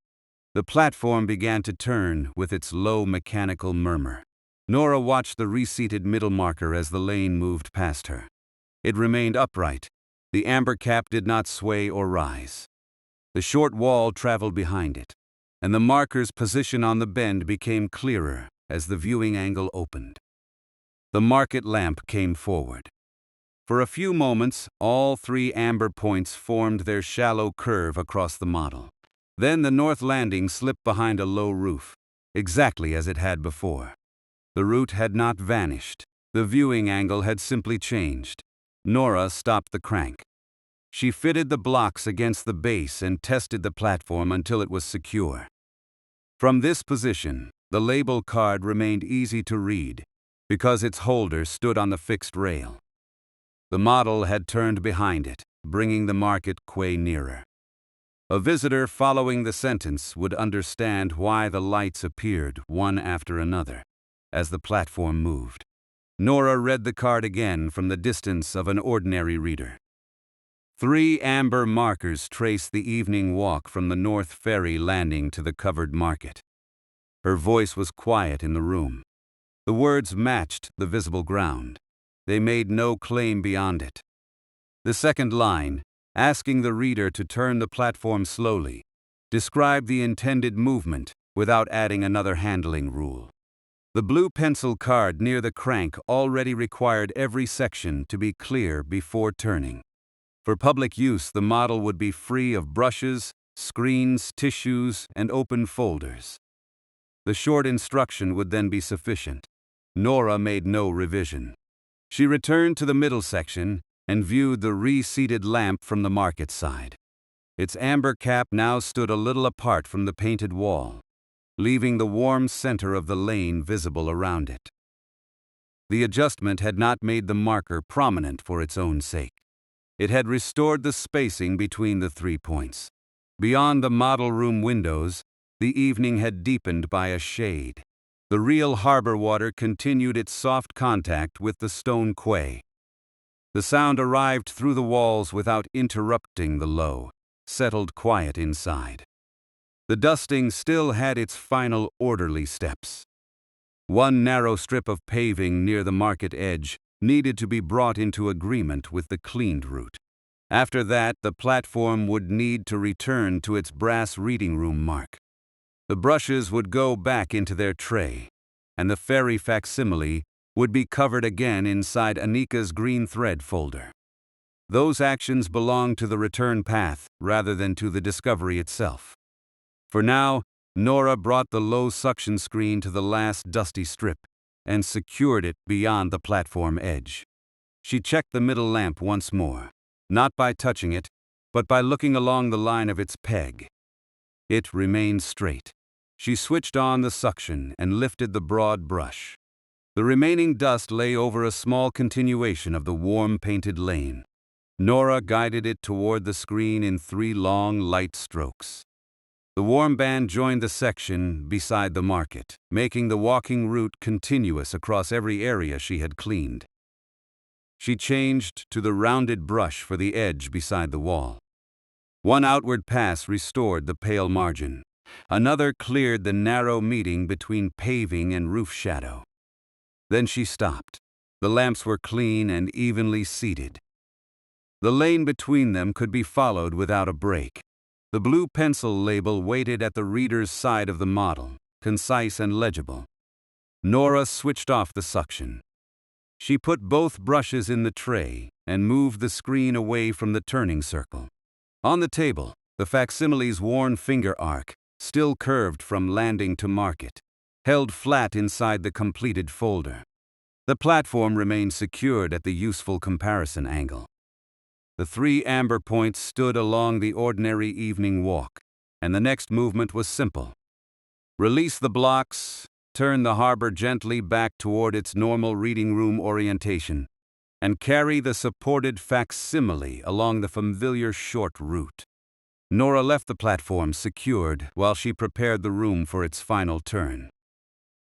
The platform began to turn with its low mechanical murmur. Nora watched the reseated middle marker as the lane moved past her. It remained upright. The amber cap did not sway or rise. The short wall traveled behind it, and the marker's position on the bend became clearer as the viewing angle opened. The market lamp came forward. For a few moments, all 3 amber points formed their shallow curve across the model. Then the north landing slipped behind a low roof, exactly as it had before. The root had not vanished. The viewing angle had simply changed. Nora stopped the crank. She fitted the blocks against the base and tested the platform until it was secure. From this position, the label card remained easy to read because its holder stood on the fixed rail. The model had turned behind it, bringing the market quay nearer. A visitor following the sentence would understand why the lights appeared one after another as the platform moved. Nora read the card again from the distance of an ordinary reader. 3 amber markers traced the evening walk from the north ferry landing to the covered market. Her voice was quiet in the room. The words matched the visible ground. They made no claim beyond it. The second line, asking the reader to turn the platform slowly, described the intended movement without adding another handling rule. The blue pencil card near the crank already required every section to be clear before turning. For public use, the model would be free of brushes, screens, tissues, and open folders. The short instruction would then be sufficient. Nora made no revision. She returned to the middle section and viewed the reseated lamp from the market side. Its amber cap now stood a little apart from the painted wall, leaving the warm center of the lane visible around it. The adjustment had not made the marker prominent for its own sake. It had restored the spacing between the 3 points. Beyond the model room windows, the evening had deepened by a shade. The real harbor water continued its soft contact with the stone quay. The sound arrived through the walls without interrupting the low, settled quiet inside. The dusting still had its final orderly steps. One narrow strip of paving near the market edge needed to be brought into agreement with the cleaned route. After that, the platform would need to return to its brass reading room mark. The brushes would go back into their tray, and the ferry facsimile would be covered again inside Anika's green thread folder. Those actions belonged to the return path rather than to the discovery itself. For now, Nora brought the low suction screen to the last dusty strip and secured it beyond the platform edge. She checked the middle lamp once more, not by touching it, but by looking along the line of its peg. It remained straight. She switched on the suction and lifted the broad brush. The remaining dust lay over a small continuation of the warm painted lane. Nora guided it toward the screen in 3 long, light strokes. The warm band joined the section beside the market, making the walking route continuous across every area she had cleaned. She changed to the rounded brush for the edge beside the wall. One outward pass restored the pale margin. Another cleared the narrow meeting between paving and roof shadow. Then she stopped. The lamps were clean and evenly seated. The lane between them could be followed without a break. The blue pencil label waited at the reader's side of the model, concise and legible. Nora switched off the suction. She put both brushes in the tray and moved the screen away from the turning circle. On the table, the facsimile's worn finger arc, still curved from landing to market, held flat inside the completed folder. The platform remained secured at the useful comparison angle. The 3 amber points stood along the ordinary evening walk, and the next movement was simple. Release the blocks, turn the harbor gently back toward its normal reading room orientation, and carry the supported facsimile along the familiar short route. Nora left the platform secured while she prepared the room for its final turn.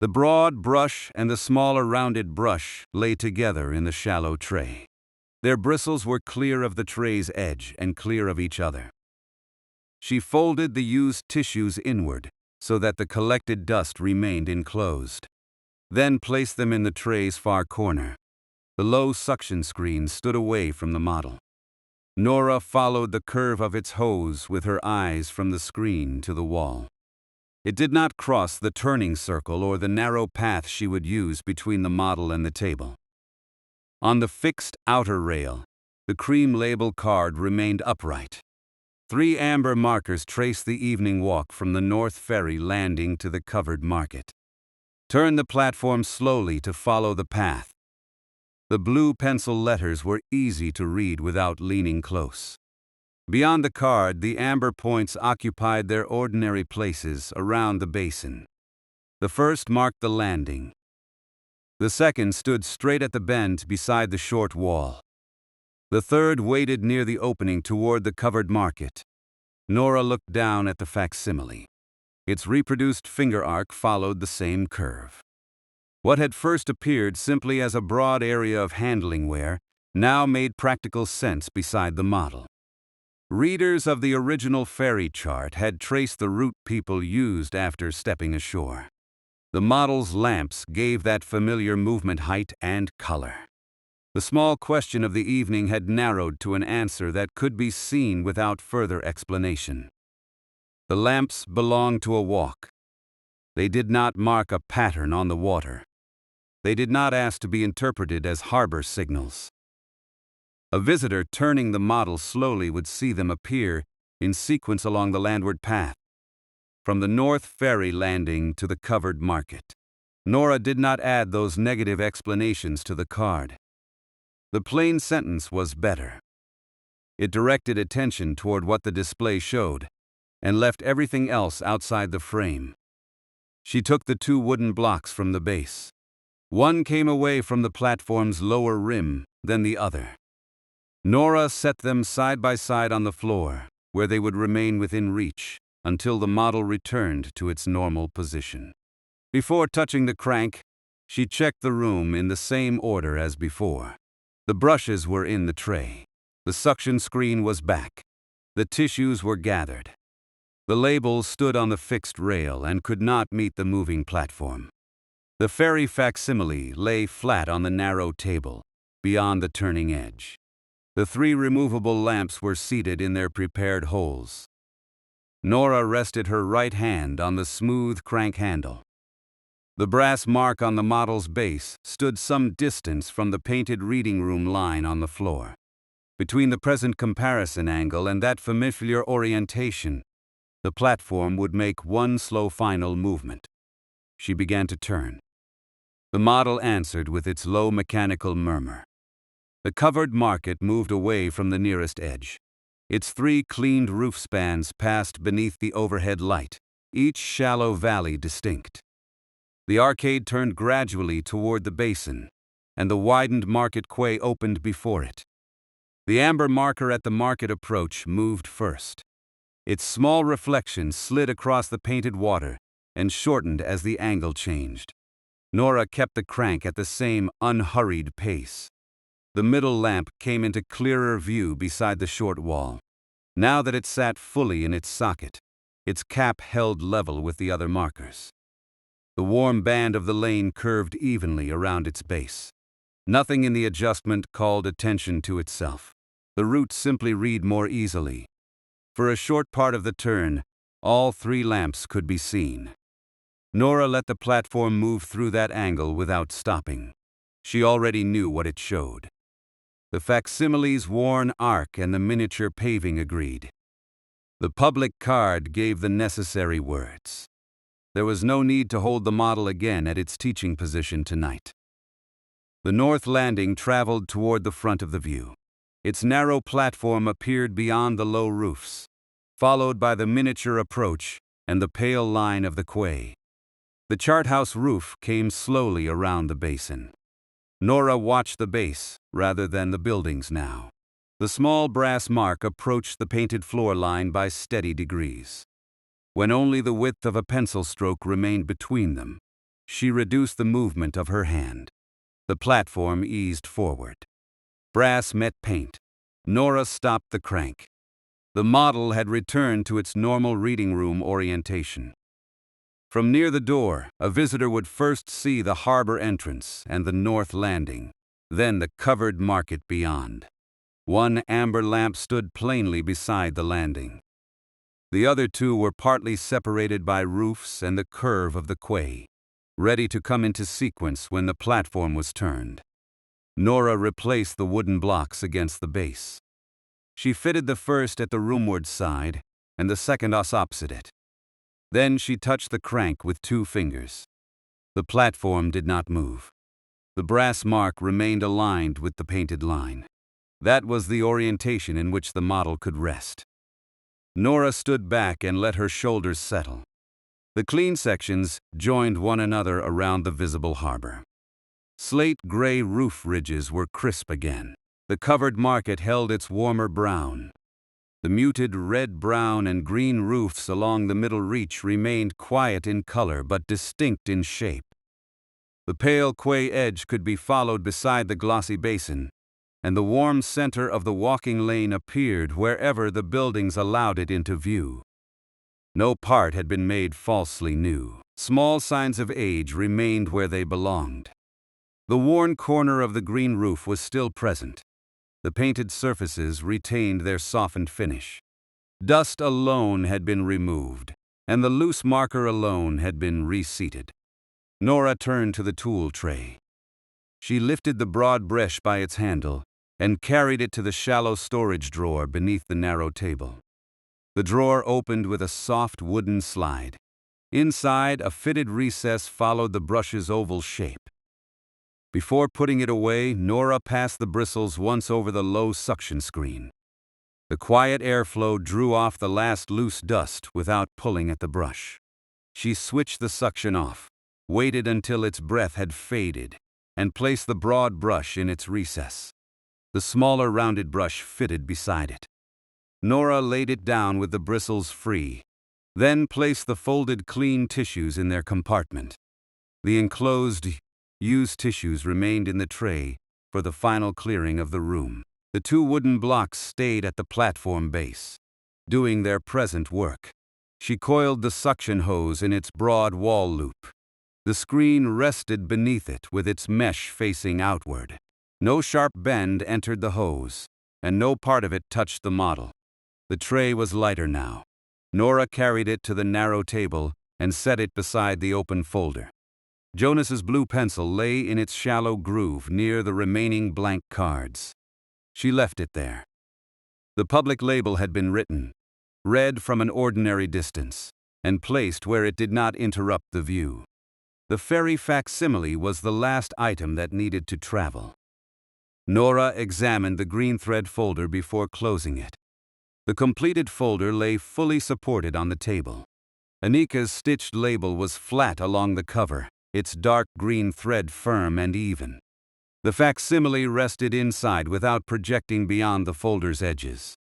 The broad brush and the smaller rounded brush lay together in the shallow tray. Their bristles were clear of the tray's edge and clear of each other. She folded the used tissues inward so that the collected dust remained enclosed. Then placed them in the tray's far corner. The low suction screen stood away from the model. Nora followed the curve of its hose with her eyes from the screen to the wall. It did not cross the turning circle or the narrow path she would use between the model and the table. On the fixed outer rail, the cream label card remained upright. 3 amber markers traced the evening walk from the North Ferry landing to the covered market. Turn the platform slowly to follow the path. The blue pencil letters were easy to read without leaning close. Beyond the card, the amber points occupied their ordinary places around the basin. The first marked the landing. The second stood straight at the bend beside the short wall. The third waited near the opening toward the covered market. Nora looked down at the facsimile. Its reproduced finger arc followed the same curve. What had first appeared simply as a broad area of handling wear now made practical sense beside the model. Readers of the original ferry chart had traced the route people used after stepping ashore. The model's lamps gave that familiar movement height and color. The small question of the evening had narrowed to an answer that could be seen without further explanation. The lamps belonged to a walk. They did not mark a pattern on the water. They did not ask to be interpreted as harbor signals. A visitor turning the model slowly would see them appear in sequence along the landward path, from the North Ferry landing to the covered market. Nora did not add those negative explanations to the card. The plain sentence was better. It directed attention toward what the display showed, and left everything else outside the frame. She took the 2 wooden blocks from the base. One came away from the platform's lower rim than the other. Nora set them side by side on the floor, where they would remain within reach until the model returned to its normal position. Before touching the crank, she checked the room in the same order as before. The brushes were in the tray. The suction screen was back. The tissues were gathered. The labels stood on the fixed rail and could not meet the moving platform. The ferry facsimile lay flat on the narrow table, beyond the turning edge. The 3 removable lamps were seated in their prepared holes. Nora rested her right hand on the smooth crank handle. The brass mark on the model's base stood some distance from the painted reading room line on the floor. Between the present comparison angle and that familiar orientation, the platform would make one slow final movement. She began to turn. The model answered with its low mechanical murmur. The covered market moved away from the nearest edge. Its 3 cleaned roof spans passed beneath the overhead light, each shallow valley distinct. The arcade turned gradually toward the basin, and the widened market quay opened before it. The amber marker at the market approach moved first. Its small reflection slid across the painted water and shortened as the angle changed. Nora kept the crank at the same unhurried pace. The middle lamp came into clearer view beside the short wall. Now that it sat fully in its socket, its cap held level with the other markers. The warm band of the lane curved evenly around its base. Nothing in the adjustment called attention to itself. The route simply read more easily. For a short part of the turn, all 3 lamps could be seen. Nora let the platform move through that angle without stopping. She already knew what it showed. The facsimile's worn arc and the miniature paving agreed. The public card gave the necessary words. There was no need to hold the model again at its teaching position tonight. The north landing traveled toward the front of the view. Its narrow platform appeared beyond the low roofs, followed by the miniature approach and the pale line of the quay. The chart house roof came slowly around the basin. Nora watched the base rather than the buildings now. The small brass mark approached the painted floor line by steady degrees. When only the width of a pencil stroke remained between them, she reduced the movement of her hand. The platform eased forward. Brass met paint. Nora stopped the crank. The model had returned to its normal reading room orientation. From near the door, a visitor would first see the harbor entrance and the north landing, then the covered market beyond. One amber lamp stood plainly beside the landing. The other 2 were partly separated by roofs and the curve of the quay, ready to come into sequence when the platform was turned. Nora replaced the wooden blocks against the base. She fitted the first at the roomward side and the second opposite it. Then she touched the crank with 2 fingers. The platform did not move. The brass mark remained aligned with the painted line. That was the orientation in which the model could rest. Nora stood back and let her shoulders settle. The clean sections joined one another around the visible harbor. Slate-gray roof ridges were crisp again. The covered market held its warmer brown. The muted red, brown, and green roofs along the middle reach remained quiet in color but distinct in shape. The pale quay edge could be followed beside the glossy basin, and the warm center of the walking lane appeared wherever the buildings allowed it into view. No part had been made falsely new. Small signs of age remained where they belonged. The worn corner of the green roof was still present. The painted surfaces retained their softened finish. Dust alone had been removed, and the loose marker alone had been reseated. Nora turned to the tool tray. She lifted the broad brush by its handle and carried it to the shallow storage drawer beneath the narrow table. The drawer opened with a soft wooden slide. Inside, a fitted recess followed the brush's oval shape. Before putting it away, Nora passed the bristles once over the low suction screen. The quiet airflow drew off the last loose dust without pulling at the brush. She switched the suction off, waited until its breath had faded, and placed the broad brush in its recess. The smaller rounded brush fitted beside it. Nora laid it down with the bristles free, then placed the folded clean tissues in their compartment. The enclosed, used tissues remained in the tray for the final clearing of the room. The 2 wooden blocks stayed at the platform base, doing their present work. She coiled the suction hose in its broad wall loop. The screen rested beneath it with its mesh facing outward. No sharp bend entered the hose, and no part of it touched the model. The tray was lighter now. Nora carried it to the narrow table and set it beside the open folder. Jonas's blue pencil lay in its shallow groove near the remaining blank cards. She left it there. The public label had been written, read from an ordinary distance, and placed where it did not interrupt the view. The ferry facsimile was the last item that needed to travel. Nora examined the green thread folder before closing it. The completed folder lay fully supported on the table. Anika's stitched label was flat along the cover, its dark green thread firm and even. The facsimile rested inside without projecting beyond the folder's edges.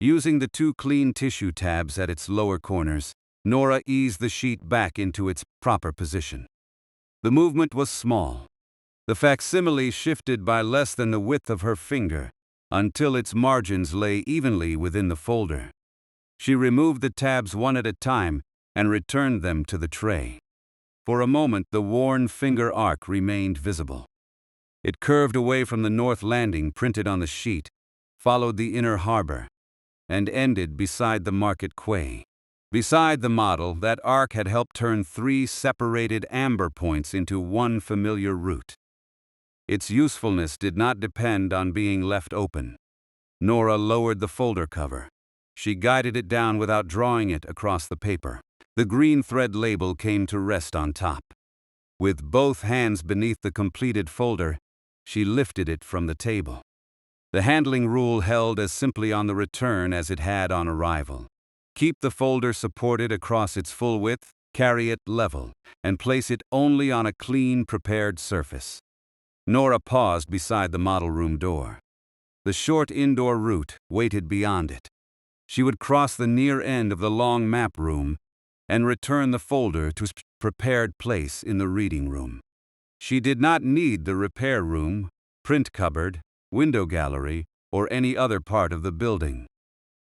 Using the 2 clean tissue tabs at its lower corners, Nora eased the sheet back into its proper position. The movement was small. The facsimile shifted by less than the width of her finger until its margins lay evenly within the folder. She removed the tabs one at a time and returned them to the tray. For a moment, the worn finger arc remained visible. It curved away from the north landing printed on the sheet, followed the inner harbor, and ended beside the market quay. Beside the model, that arc had helped turn 3 separated amber points into one familiar route. Its usefulness did not depend on being left open. Nora lowered the folder cover. She guided it down without drawing it across the paper. The green thread label came to rest on top. With both hands beneath the completed folder, she lifted it from the table. The handling rule held as simply on the return as it had on arrival. Keep the folder supported across its full width, carry it level, and place it only on a clean, prepared surface. Nora paused beside the model room door. The short indoor route waited beyond it. She would cross the near end of the long map room and return the folder to its prepared place in the reading room. She did not need the repair room, print cupboard, window gallery, or any other part of the building.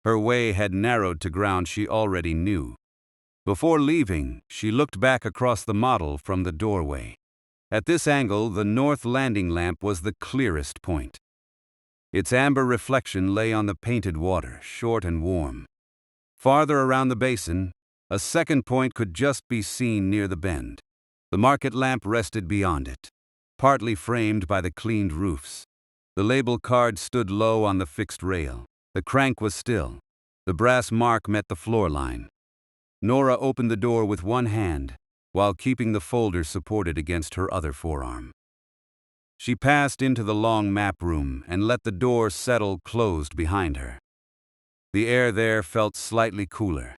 Her way had narrowed to ground she already knew. Before leaving, she looked back across the model from the doorway. At this angle, the north landing lamp was the clearest point. Its amber reflection lay on the painted water, short and warm. Farther around the basin, a second point could just be seen near the bend. The market lamp rested beyond it, partly framed by the cleaned roofs. The label card stood low on the fixed rail. The crank was still. The brass mark met the floor line. Nora opened the door with one hand, while keeping the folder supported against her other forearm. She passed into the long map room and let the door settle closed behind her. The air there felt slightly cooler.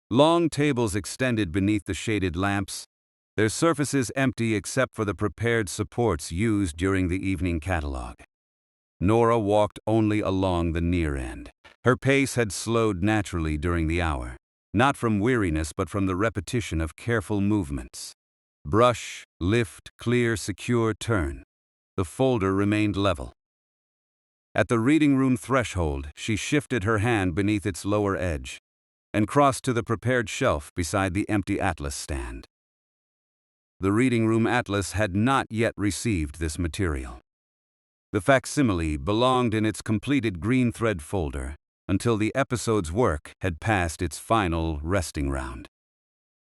Long tables extended beneath the shaded lamps, their surfaces empty except for the prepared supports used during the evening catalog. Nora walked only along the near end. Her pace had slowed naturally during the hour, not from weariness but from the repetition of careful movements. Brush, lift, clear, secure, turn. The folder remained level. At the reading room threshold, she shifted her hand beneath its lower edge and crossed to the prepared shelf beside the empty atlas stand. The reading room atlas had not yet received this material. The facsimile belonged in its completed green thread folder until the episode's work had passed its final resting round.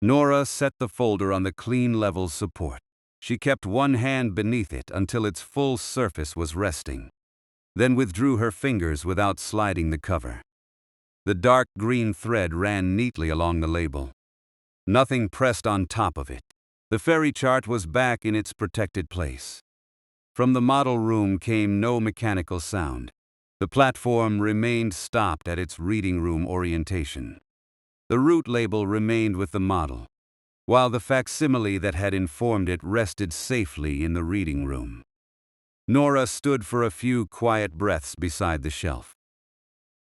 Nora set the folder on the clean level support. She kept one hand beneath it until its full surface was resting, then withdrew her fingers without sliding the cover. The dark green thread ran neatly along the label. Nothing pressed on top of it. The ferry chart was back in its protected place. From the model room came no mechanical sound. The platform remained stopped at its reading room orientation. The route label remained with the model, while the facsimile that had informed it rested safely in the reading room. Nora stood for a few quiet breaths beside the shelf.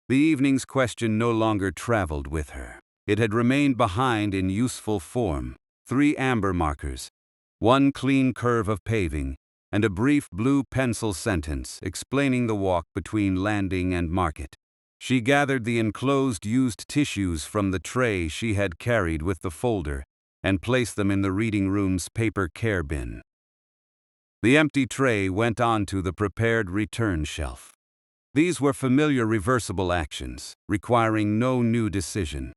The evening's question no longer traveled with her. It had remained behind in useful form: 3 amber markers, 1 clean curve of paving, and a brief blue pencil sentence explaining the walk between landing and market. She gathered the enclosed used tissues from the tray she had carried with the folder and placed them in the reading room's paper care bin. The empty tray went onto the prepared return shelf. These were familiar reversible actions, requiring no new decision.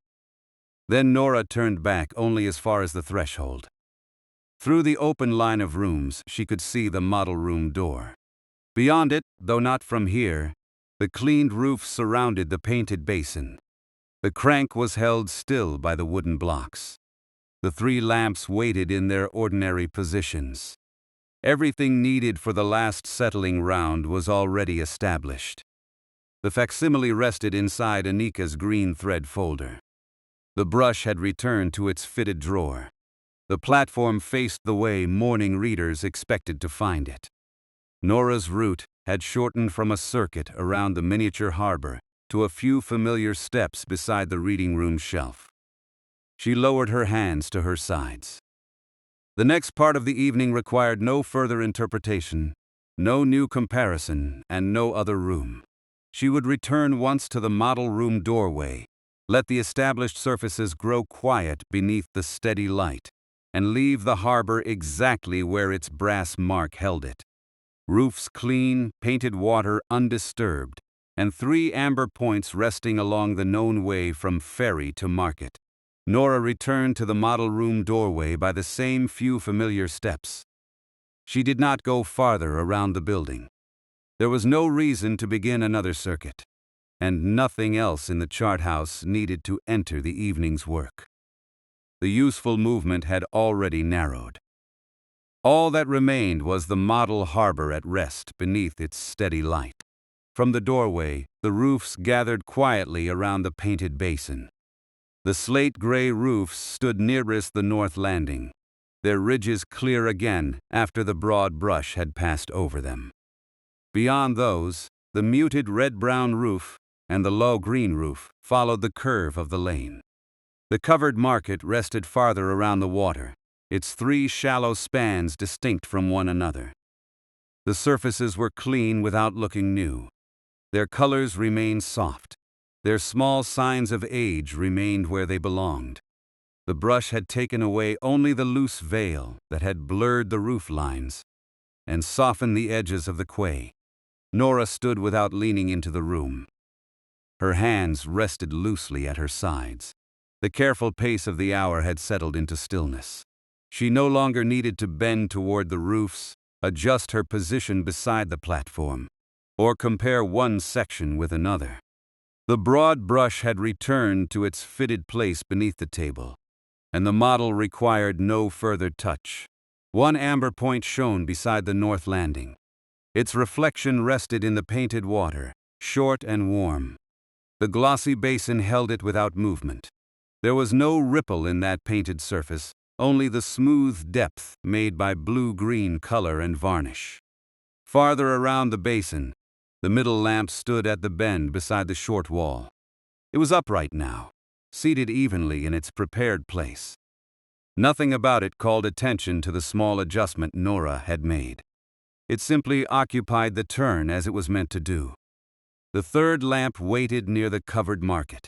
Then Nora turned back only as far as the threshold. Through the open line of rooms, she could see the model room door. Beyond it, though not from here, the cleaned roof surrounded the painted basin. The crank was held still by the wooden blocks. The 3 lamps waited in their ordinary positions. Everything needed for the last settling round was already established. The facsimile rested inside Anika's green thread folder. The brush had returned to its fitted drawer. The platform faced the way morning readers expected to find it. Nora's route had shortened from a circuit around the miniature harbor to a few familiar steps beside the reading room shelf. She lowered her hands to her sides. The next part of the evening required no further interpretation, no new comparison, and no other room. She would return once to the model room doorway, let the established surfaces grow quiet beneath the steady light, and leave the harbor exactly where its brass mark held it. Roofs clean, painted water undisturbed, and 3 amber points resting along the known way from ferry to market. Nora returned to the model room doorway by the same few familiar steps. She did not go farther around the building. There was no reason to begin another circuit, and nothing else in the chart house needed to enter the evening's work. The useful movement had already narrowed. All that remained was the model harbor at rest beneath its steady light. From the doorway, the roofs gathered quietly around the painted basin. The slate-gray roofs stood nearest the north landing, their ridges clear again after the broad brush had passed over them. Beyond those, the muted red-brown roof and the low-green roof followed the curve of the lane. The covered market rested farther around the water, its 3 shallow spans distinct from one another. The surfaces were clean without looking new. Their colors remained soft. Their small signs of age remained where they belonged. The brush had taken away only the loose veil that had blurred the roof lines and softened the edges of the quay. Nora stood without leaning into the room. Her hands rested loosely at her sides. The careful pace of the hour had settled into stillness. She no longer needed to bend toward the roofs, adjust her position beside the platform, or compare one section with another. The broad brush had returned to its fitted place beneath the table, and the model required no further touch. 1 amber point shone beside the north landing. Its reflection rested in the painted water, short and warm. The glossy basin held it without movement. There was no ripple in that painted surface, only the smooth depth made by blue-green color and varnish. Farther around the basin, the middle lamp stood at the bend beside the short wall. It was upright now, seated evenly in its prepared place. Nothing about it called attention to the small adjustment Nora had made. It simply occupied the turn as it was meant to do. The third lamp waited near the covered market.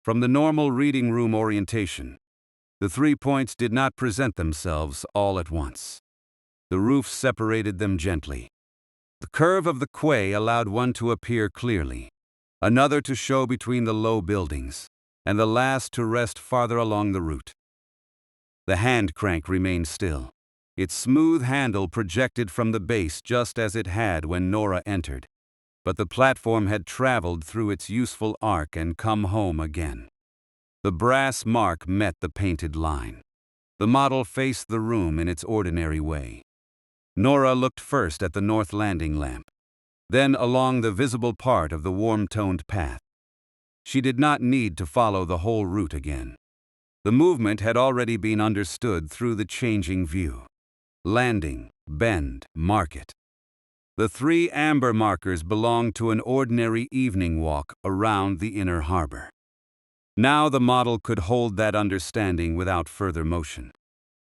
From the normal reading room orientation, the 3 points did not present themselves all at once. The roof separated them gently. The curve of the quay allowed one to appear clearly, another to show between the low buildings, and the last to rest farther along the route. The hand crank remained still. Its smooth handle projected from the base just as it had when Nora entered, but the platform had traveled through its useful arc and come home again. The brass mark met the painted line. The model faced the room in its ordinary way. Nora looked first at the north landing lamp, then along the visible part of the warm-toned path. She did not need to follow the whole route again. The movement had already been understood through the changing view. Landing, bend, market. The 3 amber markers belonged to an ordinary evening walk around the inner harbor. Now the model could hold that understanding without further motion.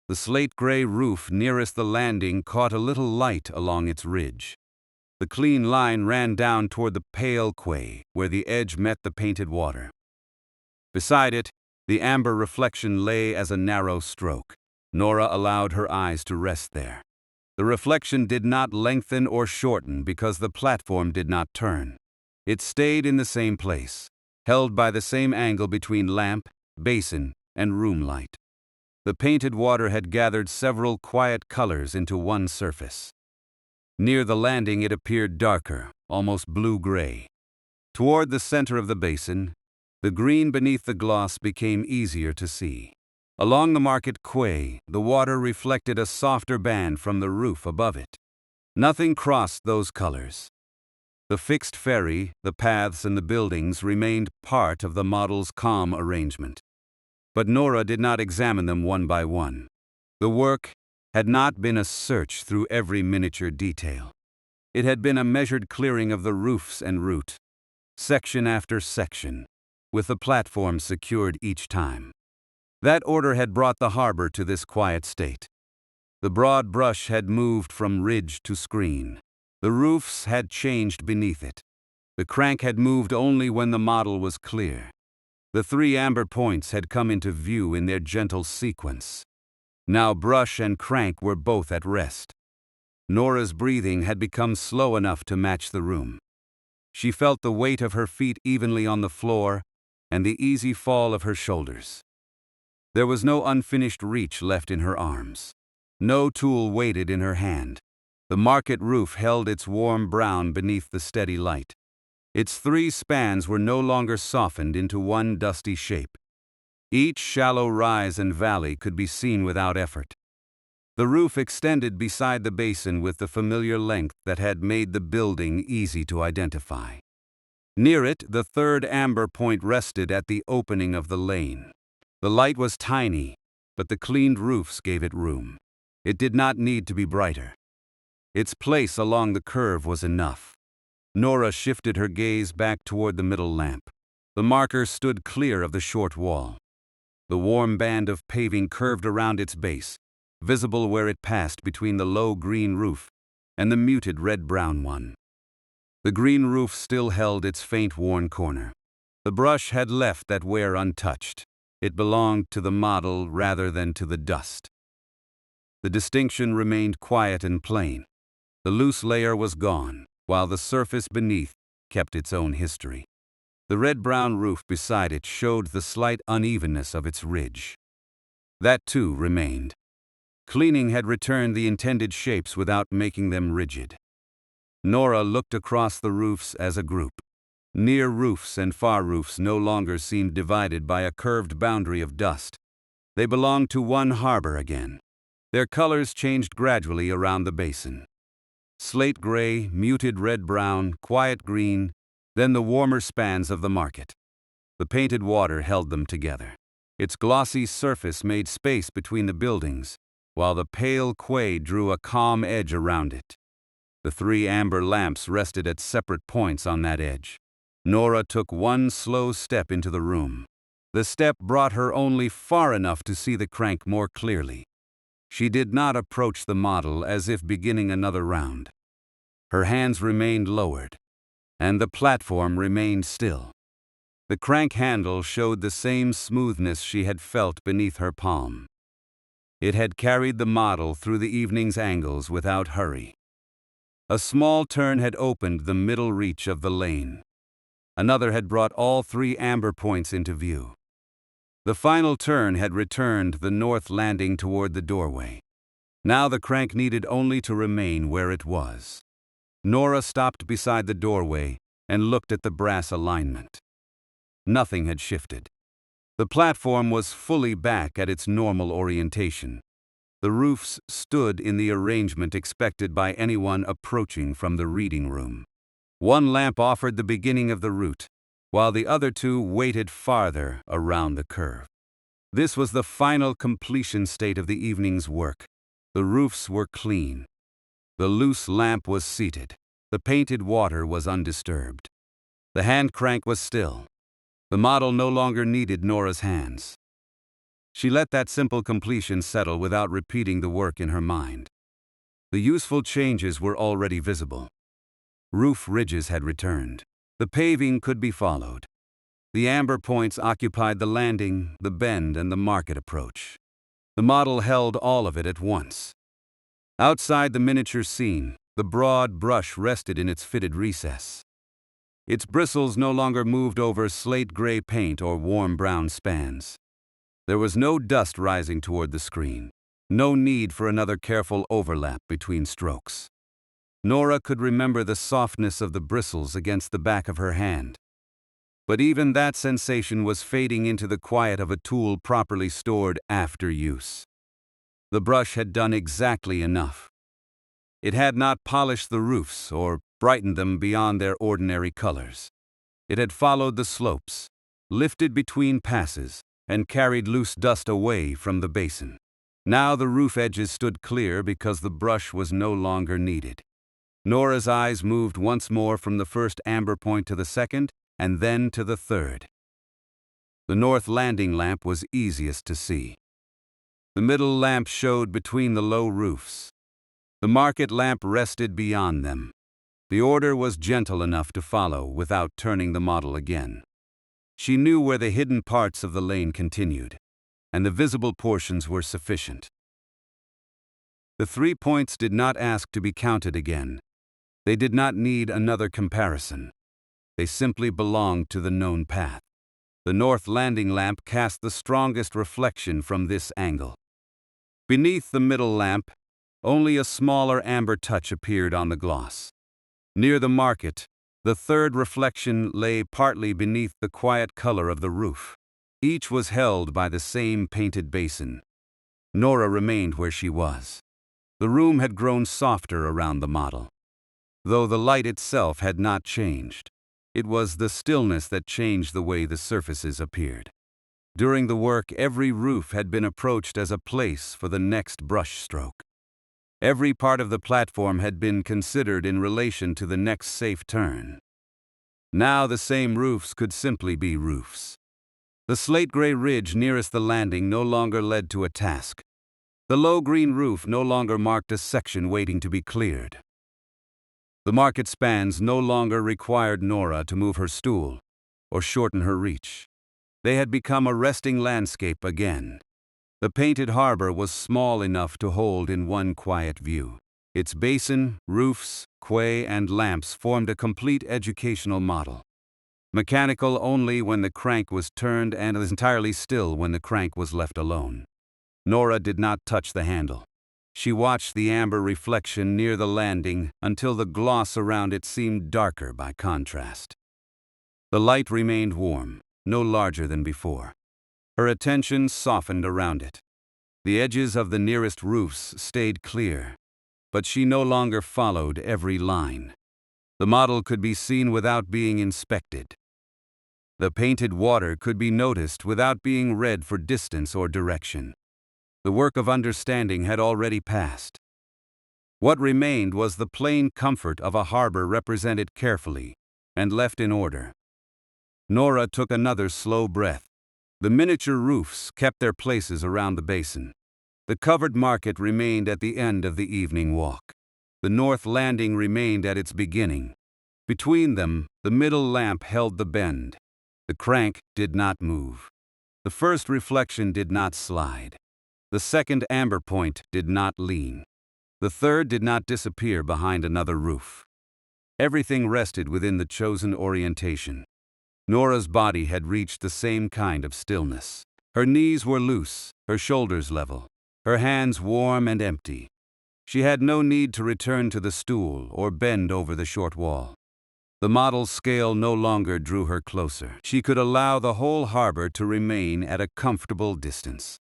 The slate-gray roof nearest the landing caught a little light along its ridge. The clean line ran down toward the pale quay, where the edge met the painted water. Beside it, the amber reflection lay as a narrow stroke. Nora allowed her eyes to rest there. The reflection did not lengthen or shorten because the platform did not turn. It stayed in the same place, held by the same angle between lamp, basin, and room light. The painted water had gathered several quiet colors into one surface. Near the landing it appeared darker, almost blue-gray. Toward the center of the basin, the green beneath the gloss became easier to see. Along the market quay, the water reflected a softer band from the roof above it. Nothing crossed those colors. The fixed ferry, the paths, and the buildings remained part of the model's calm arrangement. But Nora did not examine them one by one. The work had not been a search through every miniature detail. It had been a measured clearing of the roofs en route, section after section, with the platform secured each time. That order had brought the harbor to this quiet state. The broad brush had moved from ridge to screen. The roofs had changed beneath it. The crank had moved only when the model was clear. The 3 amber points had come into view in their gentle sequence. Now brush and crank were both at rest. Nora's breathing had become slow enough to match the room. She felt the weight of her feet evenly on the floor and the easy fall of her shoulders. There was no unfinished reach left in her arms. No tool weighted in her hand. The market roof held its warm brown beneath the steady light. Its 3 spans were no longer softened into one dusty shape. Each shallow rise and valley could be seen without effort. The roof extended beside the basin with the familiar length that had made the building easy to identify. Near it, the 3rd amber point rested at the opening of the lane. The light was tiny, but the cleaned roofs gave it room. It did not need to be brighter. Its place along the curve was enough. Nora shifted her gaze back toward the middle lamp. The marker stood clear of the short wall. The warm band of paving curved around its base, visible where it passed between the low green roof and the muted red-brown one. The green roof still held its faint worn corner. The brush had left that wear untouched. It belonged to the model rather than to the dust. The distinction remained quiet and plain. The loose layer was gone, while the surface beneath kept its own history. The red-brown roof beside it showed the slight unevenness of its ridge. That too remained. Cleaning had returned the intended shapes without making them rigid. Nora looked across the roofs as a group. Near roofs and far roofs no longer seemed divided by a curved boundary of dust. They belonged to one harbor again. Their colors changed gradually around the basin. Slate gray, muted red-brown, quiet green, then the warmer spans of the market. The painted water held them together. Its glossy surface made space between the buildings, while the pale quay drew a calm edge around it. The 3 amber lamps rested at separate points on that edge. Nora took one slow step into the room. The step brought her only far enough to see the crank more clearly. She did not approach the model as if beginning another round. Her hands remained lowered, and the platform remained still. The crank handle showed the same smoothness she had felt beneath her palm. It had carried the model through the evening's angles without hurry. A small turn had opened the middle reach of the lane. Another had brought all 3 amber points into view. The final turn had returned the north landing toward the doorway. Now the crank needed only to remain where it was. Nora stopped beside the doorway and looked at the brass alignment. Nothing had shifted. The platform was fully back at its normal orientation. The roofs stood in the arrangement expected by anyone approaching from the reading room. One lamp offered the beginning of the route, while the other 2 waited farther around the curve. This was the final completion state of the evening's work. The roofs were clean. The loose lamp was seated. The painted water was undisturbed. The hand crank was still. The model no longer needed Nora's hands. She let that simple completion settle without repeating the work in her mind. The useful changes were already visible. Roof ridges had returned. The paving could be followed. The amber points occupied the landing, the bend, and the market approach. The model held all of it at once. Outside the miniature scene, the broad brush rested in its fitted recess. Its bristles no longer moved over slate-gray paint or warm brown spans. There was no dust rising toward the screen, no need for another careful overlap between strokes. Nora could remember the softness of the bristles against the back of her hand. But even that sensation was fading into the quiet of a tool properly stored after use. The brush had done exactly enough. It had not polished the roofs or brightened them beyond their ordinary colors. It had followed the slopes, lifted between passes, and carried loose dust away from the basin. Now the roof edges stood clear because the brush was no longer needed. Nora's eyes moved once more from the first amber point to the second, and then to the third. The north landing lamp was easiest to see. The middle lamp showed between the low roofs. The market lamp rested beyond them. The order was gentle enough to follow without turning the model again. She knew where the hidden parts of the lane continued, and the visible portions were sufficient. The 3 points did not ask to be counted again. They did not need another comparison. They simply belonged to the known path. The north landing lamp cast the strongest reflection from this angle. Beneath the middle lamp, only a smaller amber touch appeared on the gloss. Near the market, the third reflection lay partly beneath the quiet color of the roof. Each was held by the same painted basin. Nora remained where she was. The room had grown softer around the model, though the light itself had not changed. It was the stillness that changed the way the surfaces appeared. During the work, every roof had been approached as a place for the next brush stroke. Every part of the platform had been considered in relation to the next safe turn. Now the same roofs could simply be roofs. The slate-gray ridge nearest the landing no longer led to a task. The low green roof no longer marked a section waiting to be cleared. The market spans no longer required Nora to move her stool or shorten her reach. They had become a resting landscape again. The painted harbor was small enough to hold in one quiet view. Its basin, roofs, quay, and lamps formed a complete educational model. Mechanical only when the crank was turned and entirely still when the crank was left alone. Nora did not touch the handle. She watched the amber reflection near the landing until the gloss around it seemed darker by contrast. The light remained warm, no larger than before. Her attention softened around it. The edges of the nearest roofs stayed clear, but she no longer followed every line. The model could be seen without being inspected. The painted water could be noticed without being read for distance or direction. The work of understanding had already passed. What remained was the plain comfort of a harbor represented carefully and left in order. Nora took another slow breath. The miniature roofs kept their places around the basin. The covered market remained at the end of the evening walk. The north landing remained at its beginning. Between them, the middle lamp held the bend. The crank did not move. The first reflection did not slide. The second amber point did not lean. The third did not disappear behind another roof. Everything rested within the chosen orientation. Nora's body had reached the same kind of stillness. Her knees were loose, her shoulders level, her hands warm and empty. She had no need to return to the stool or bend over the short wall. The model's scale no longer drew her closer. She could allow the whole harbor to remain at a comfortable distance.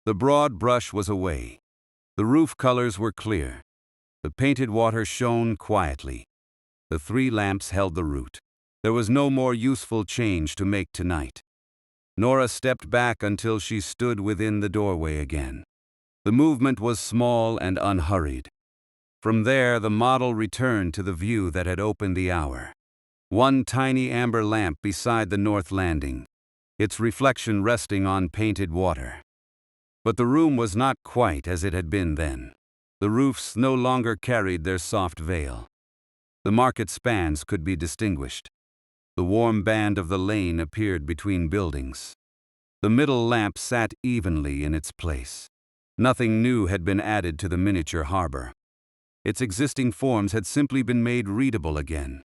The broad brush was away. The roof colors were clear. The painted water shone quietly. The three lamps held the route. There was no more useful change to make tonight. Nora stepped back until she stood within the doorway again. The movement was small and unhurried. From there, the model returned to the view that had opened the hour. One tiny amber lamp beside the north landing, its reflection resting on painted water. But the room was not quite as it had been then. The roofs no longer carried their soft veil. The market spans could be distinguished. The warm band of the lane appeared between buildings. The middle lamp sat evenly in its place. Nothing new had been added to the miniature harbor. Its existing forms had simply been made readable again.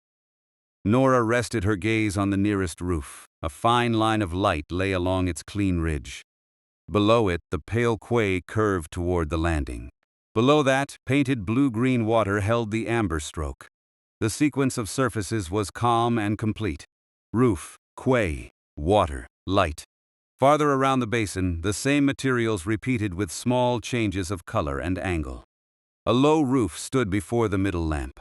Nora rested her gaze on the nearest roof. A fine line of light lay along its clean ridge. Below it, the pale quay curved toward the landing. Below that, painted blue-green water held the amber stroke. The sequence of surfaces was calm and complete. Roof, quay, water, light. Farther around the basin, the same materials repeated with small changes of color and angle. A low roof stood before the middle lamp.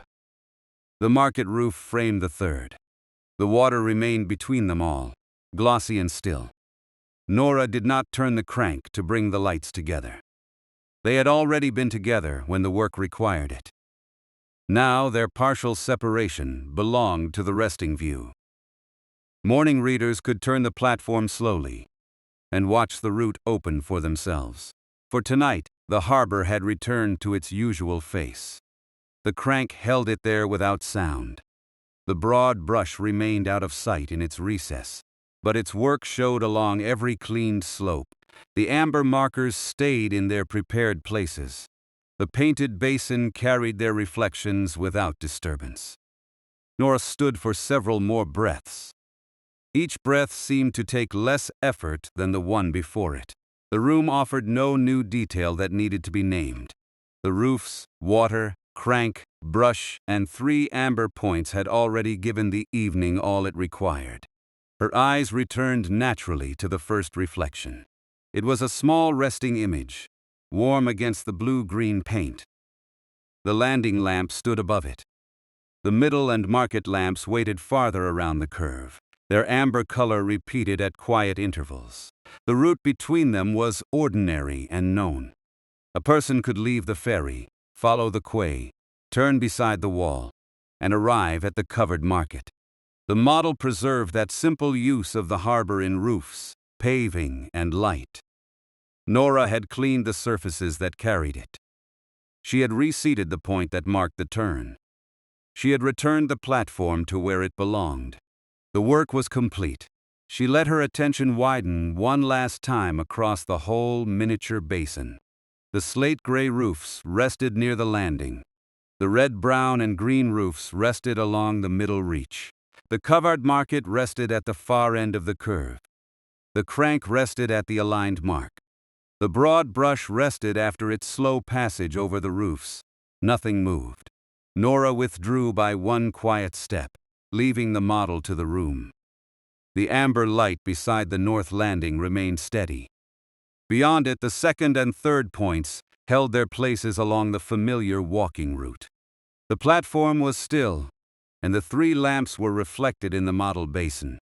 The market roof framed the third. The water remained between them all, glossy and still. Nora did not turn the crank to bring the lights together. They had already been together when the work required it. Now their partial separation belonged to the resting view. Morning readers could turn the platform slowly and watch the route open for themselves. For tonight, the harbor had returned to its usual face. The crank held it there without sound. The broad brush remained out of sight in its recess, but its work showed along every cleaned slope. The amber markers stayed in their prepared places. The painted basin carried their reflections without disturbance. Nora stood for several more breaths. Each breath seemed to take less effort than the one before it. The room offered no new detail that needed to be named. The roofs, water, crank, brush, and 3 amber points had already given the evening all it required. Her eyes returned naturally to the first reflection. It was a small resting image, warm against the blue-green paint. The landing lamp stood above it. The middle and market lamps waited farther around the curve, their amber color repeated at quiet intervals. The route between them was ordinary and known. A person could leave the ferry, follow the quay, turn beside the wall, and arrive at the covered market. The model preserved that simple use of the harbor in roofs, paving, and light. Nora had cleaned the surfaces that carried it. She had reseated the point that marked the turn. She had returned the platform to where it belonged. The work was complete. She let her attention widen one last time across the whole miniature basin. The slate-gray roofs rested near the landing. The red, brown, and green roofs rested along the middle reach. The covered market rested at the far end of the curve. The crank rested at the aligned mark. The broad brush rested after its slow passage over the roofs. Nothing moved. Nora withdrew by one quiet step, leaving the model to the room. The amber light beside the north landing remained steady. Beyond it, the second and third points held their places along the familiar walking route. The platform was still, and the 3 lamps were reflected in the model basin.